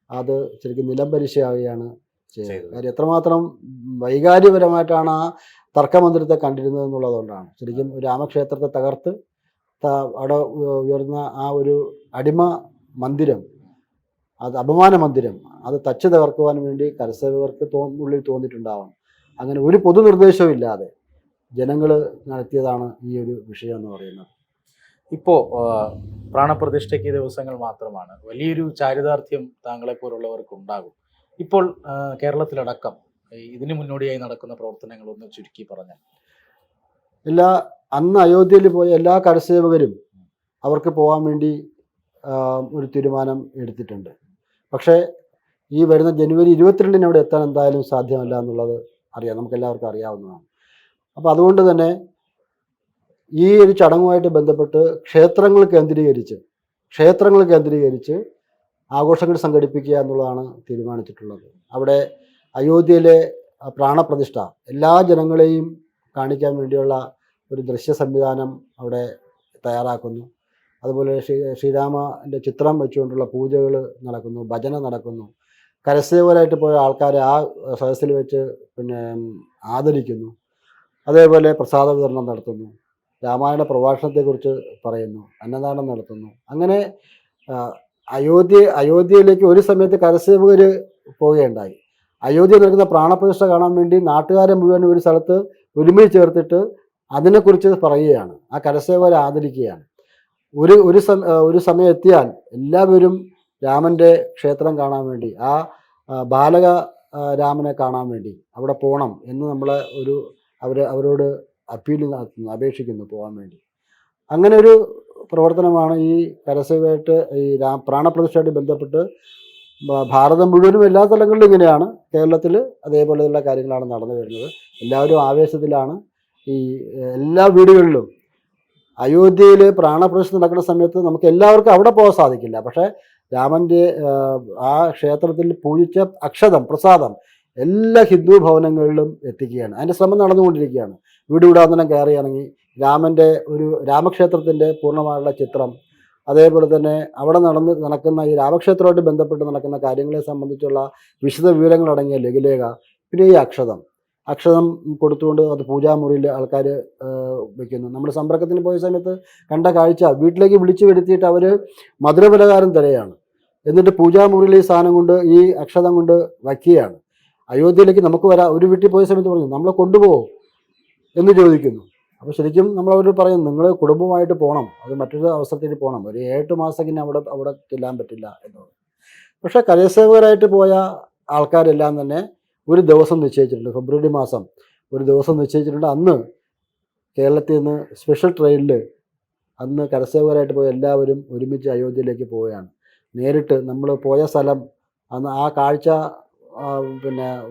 അത് ശരിക്കും നിലംപരിശയാവുകയാണ് ചെയ്യുന്നത്. കാര്യം എത്രമാത്രം വൈകാര്യപരമായിട്ടാണ് ആ തർക്കമന്ദിരത്തെ കണ്ടിരുന്നത് എന്നുള്ളതുകൊണ്ടാണ്. ശരിക്കും രാമക്ഷേത്രത്തെ തകർത്ത് അവിടെ ഉയർന്ന ആ ഒരു അടിമ മന്ദിരം, അത് അപമാന മന്ദിരം, അത് തച്ച് തകർക്കുവാൻ വേണ്ടി കരസേവകർക്ക് ഉള്ളിൽ തോന്നിയിട്ടുണ്ടാവണം. അങ്ങനെ ഒരു പൊതു നിർദ്ദേശവും ഇല്ലാതെ ജനങ്ങൾ നടത്തിയതാണ് ഈ ഒരു വിഷയം എന്ന് പറയുന്നത്. ഇപ്പോൾ പ്രാണപ്രതിഷ്ഠയ്ക്ക് ദിവസങ്ങൾ മാത്രമാണ്. വലിയൊരു ചാരിതാർത്ഥ്യം താങ്കളെപ്പോലുള്ളവർക്ക് ഉണ്ടാകും. ഇപ്പോൾ കേരളത്തിലടക്കം ഇതിന് മുന്നോടിയായി നടക്കുന്ന പ്രവർത്തനങ്ങളൊന്ന് ചുരുക്കി പറഞ്ഞാൽ. അന്ന് അയോധ്യയിൽ പോയ എല്ലാ കരസേവകരും അവർക്ക് പോകാൻ വേണ്ടി ഒരു തീരുമാനം എടുത്തിട്ടുണ്ട്. പക്ഷേ ഈ വരുന്ന ജനുവരി 22 അവിടെ എത്താൻ എന്തായാലും സാധ്യമല്ല എന്നുള്ളത് അറിയാം, നമുക്കെല്ലാവർക്കും അറിയാവുന്നതാണ്. അപ്പോൾ അതുകൊണ്ട് തന്നെ ഈ ഒരു ചടങ്ങുമായിട്ട് ബന്ധപ്പെട്ട് ക്ഷേത്രങ്ങൾ കേന്ദ്രീകരിച്ച് ആഘോഷങ്ങൾ സംഘടിപ്പിക്കുക എന്നുള്ളതാണ് തീരുമാനിച്ചിട്ടുള്ളത്. അവിടെ അയോധ്യയിലെ പ്രാണപ്രതിഷ്ഠ എല്ലാ ജനങ്ങളെയും കാണിക്കാൻ വേണ്ടിയുള്ള ഒരു ദൃശ്യ സംവിധാനം അവിടെ തയ്യാറാക്കുന്നു. അതുപോലെ ശ്രീരാമൻ്റെ ചിത്രം വെച്ചുകൊണ്ടുള്ള പൂജകൾ നടക്കുന്നു, ഭജന നടക്കുന്നു. കരസേവകരായിട്ട് പോയ ആൾക്കാരെ ആ സദസ്സിൽ വെച്ച് ആദരിക്കുന്നു. അതേപോലെ പ്രസാദ വിതരണം നടത്തുന്നു, രാമായണ പ്രഭാഷണത്തെക്കുറിച്ച് പറയുന്നു, അന്നദാനം നടത്തുന്നു. അങ്ങനെ അയോധ്യയിലേക്ക് ഒരു സമയത്ത് കരസേവകർ പോവുകയുണ്ടായി. അയോധ്യ നടക്കുന്ന പ്രാണപ്രതിഷ്ഠ കാണാൻ വേണ്ടി നാട്ടുകാരെ മുഴുവൻ ഒരു സ്ഥലത്ത് ഒരുമിച്ച് ചേർത്തിട്ട് അതിനെക്കുറിച്ച് പറയുകയാണ്, ആ കരസേവകരെ ആദരിക്കുകയാണ്. ഒരു സമയം എത്തിയാൽ എല്ലാവരും രാമൻ്റെ ക്ഷേത്രം കാണാൻ വേണ്ടി, ആ ബാലക രാമനെ കാണാൻ വേണ്ടി അവിടെ പോകണം എന്ന് അവരോട് അപ്പീൽ നടത്തുന്നു, അപേക്ഷിക്കുന്നു പോകാൻ വേണ്ടി. അങ്ങനെ ഒരു പ്രവർത്തനമാണ് ഈ കരസേവയായിട്ട് ഈ പ്രാണപ്രതിഷ്ഠയായിട്ട് ബന്ധപ്പെട്ട് ഭാരതം മുഴുവനും എല്ലാ സ്ഥലങ്ങളിലും ഇങ്ങനെയാണ്. കേരളത്തിൽ അതേപോലെയുള്ള കാര്യങ്ങളാണ് നടന്നു വരുന്നത്. എല്ലാവരും ആവേശത്തിലാണ്. ഈ എല്ലാ വീടുകളിലും അയോധ്യയിൽ പ്രാണപ്രതിഷ്ഠ നടക്കുന്ന സമയത്ത് നമുക്ക് എല്ലാവർക്കും അവിടെ പോകാൻ സാധിക്കില്ല. പക്ഷേ രാമൻ്റെ ആ ക്ഷേത്രത്തിൽ പൂജിച്ച അക്ഷതം, പ്രസാദം എല്ലാ ഹിന്ദു ഭവനങ്ങളിലും എത്തിക്കുകയാണ്. അതിൻ്റെ ശ്രമം നടന്നുകൊണ്ടിരിക്കുകയാണ്. വീട് വീടാന്തരം കയറി ഇറങ്ങി രാമക്ഷേത്രത്തിൻ്റെ പൂർണ്ണമായുള്ള ചിത്രം, അതേപോലെ തന്നെ അവിടെ നടക്കുന്ന ഈ രാമക്ഷേത്രമായിട്ട് ബന്ധപ്പെട്ട് നടക്കുന്ന കാര്യങ്ങളെ സംബന്ധിച്ചുള്ള വിശദ വിവരങ്ങളടങ്ങിയ ലഘുലേഖ, പിന്നെ ഈ അക്ഷതം കൊടുത്തുകൊണ്ട് അത് പൂജാമുറിയിൽ ആൾക്കാർ വയ്ക്കുന്നു. നമ്മൾ സമ്പർക്കത്തിന് പോയ സമയത്ത് കണ്ട കാഴ്ച, വീട്ടിലേക്ക് വിളിച്ചു വരുത്തിയിട്ട് അവർ മധുരപലഹാരം തരയാണ്. എന്നിട്ട് പൂജാമുറിയിൽ ഈ സാധനം കൊണ്ട്, ഈ അക്ഷതം കൊണ്ട് വയ്ക്കുകയാണ്. അയോധ്യയിലേക്ക് നമുക്ക് വരാം. ഒരു വീട്ടിൽ പോയ സമയത്ത് പറഞ്ഞു നമ്മളെ കൊണ്ടുപോകും എന്ന് ചോദിക്കുന്നു. അപ്പോൾ ശരിക്കും നമ്മളവർ പറയും നിങ്ങൾ കുടുംബമായിട്ട് പോകണം, അത് മറ്റൊരു അവസരത്തിൽ പോകണം, ഒരു 8 മാസത്തിന് അവിടെ ചെല്ലാൻ പറ്റില്ല എന്നുള്ളത്. പക്ഷേ കരസേവകരായിട്ട് പോയ ആൾക്കാരെല്ലാം തന്നെ ഒരു ദിവസം നിശ്ചയിച്ചിട്ടുണ്ട്. ഫെബ്രുവരി മാസം ഒരു ദിവസം നിശ്ചയിച്ചിട്ടുണ്ട്. അന്ന് കേരളത്തിൽ നിന്ന് സ്പെഷ്യൽ ട്രെയിനിൽ അന്ന് കരസേവകരായിട്ട് പോയ എല്ലാവരും ഒരുമിച്ച് അയോധ്യയിലേക്ക് പോവുകയാണ്. നേരിട്ട് നമ്മൾ പോയ സ്ഥലം അന്ന് ആ കാഴ്ച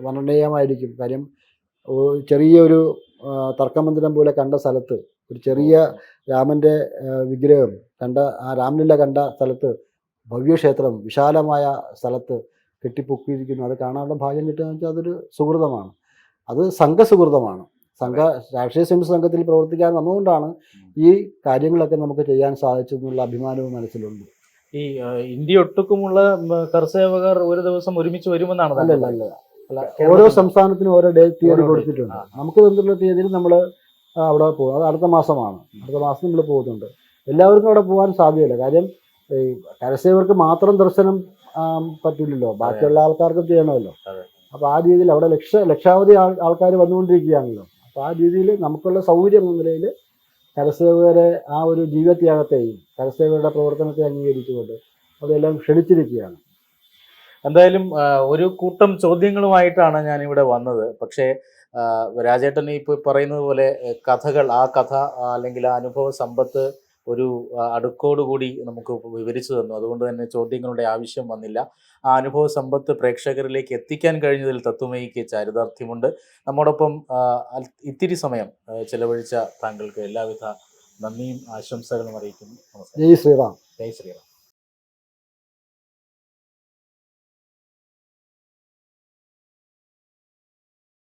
വർണ്ണനീയമായിരിക്കും. കാര്യം ചെറിയൊരു തർക്കമന്ദിരം പോലെ കണ്ട സ്ഥലത്ത്, ഒരു ചെറിയ രാമൻ്റെ വിഗ്രഹം ആ രാമലീല കണ്ട സ്ഥലത്ത്, ഭവ്യക്ഷേത്രം വിശാലമായ സ്ഥലത്ത് കെട്ടിപ്പൊക്കിയിരിക്കുന്നു. അത് കാണാനുള്ള ഭാഗ്യം കിട്ടുകയെന്ന് വെച്ചാൽ അതൊരു സുഹൃതമാണ്. അത് സംഘസുഹൃതമാണ്. രാഷ്ട്രീയ സ്വയം സംഘത്തിൽ പ്രവർത്തിക്കാൻ വന്നുകൊണ്ടാണ് ഈ കാര്യങ്ങളൊക്കെ നമുക്ക് ചെയ്യാൻ സാധിച്ചതെന്നുള്ള അഭിമാനവും മനസ്സിലുണ്ട്. ഈ ഇന്ത്യ ഒട്ടുക്കുമുള്ള കർഷകർ ഒരു ദിവസം ഒരുമിച്ച് വരുമെന്നാണ്? അല്ല, ഓരോ സംസ്ഥാനത്തിനും ഓരോ തീയതി കൊടുത്തിട്ടുണ്ട്. നമുക്ക് തന്നിട്ടുള്ള തീയതിയിൽ നമ്മൾ അവിടെ പോകും. അത് അടുത്ത മാസം നമ്മൾ പോകുന്നുണ്ട്. എല്ലാവർക്കും അവിടെ പോകാൻ സാധ്യമല്ല. കാര്യം ഈ കരസേവകർക്ക് മാത്രം ദർശനം പറ്റില്ലല്ലോ, ബാക്കിയുള്ള ആൾക്കാർക്കും ചെയ്യണമല്ലോ. അതെ. അപ്പോൾ ആ രീതിയിൽ അവിടെ ലക്ഷാവധി ആൾക്കാർ വന്നുകൊണ്ടിരിക്കുകയാണല്ലോ. അപ്പോൾ ആ രീതിയിൽ നമുക്കുള്ള സൗകര്യം എന്ന നിലയിൽ കരസേവകരെ ആ ഒരു ജീവത്യാഗത്തെയും കരസേവകരുടെ പ്രവർത്തനത്തെ അംഗീകരിച്ചുകൊണ്ട് അതെല്ലാം ക്ഷണിച്ചിരിക്കുകയാണ്. എന്തായാലും ഒരു കൂട്ടം ചോദ്യങ്ങളുമായിട്ടാണ് ഞാനിവിടെ വന്നത്. പക്ഷേ രാജേട്ടൻ ഇപ്പോൾ പറയുന്നത് പോലെ കഥകൾ, ആ കഥ അല്ലെങ്കിൽ ആ അനുഭവ സമ്പത്ത് ഒരു അടുക്കോടുകൂടി നമുക്ക് വിവരിച്ചു തന്നു. അതുകൊണ്ട് തന്നെ ചോദ്യങ്ങളുടെ ആവശ്യം വന്നില്ല. ആ അനുഭവ സമ്പത്ത് പ്രേക്ഷകരിലേക്ക് എത്തിക്കാൻ കഴിഞ്ഞതിൽ തത്വമയിക്ക് ചാരിതാർത്ഥ്യമുണ്ട്. നമ്മോടൊപ്പം ഇത്തിരി സമയം ചെലവഴിച്ച താങ്കൾക്ക് എല്ലാവിധ നന്ദിയും ആശംസകളും അറിയിക്കുന്നു. നമസ്കാരം. ജയ് ശ്രീറാം. ജയ് ശ്രീറാം.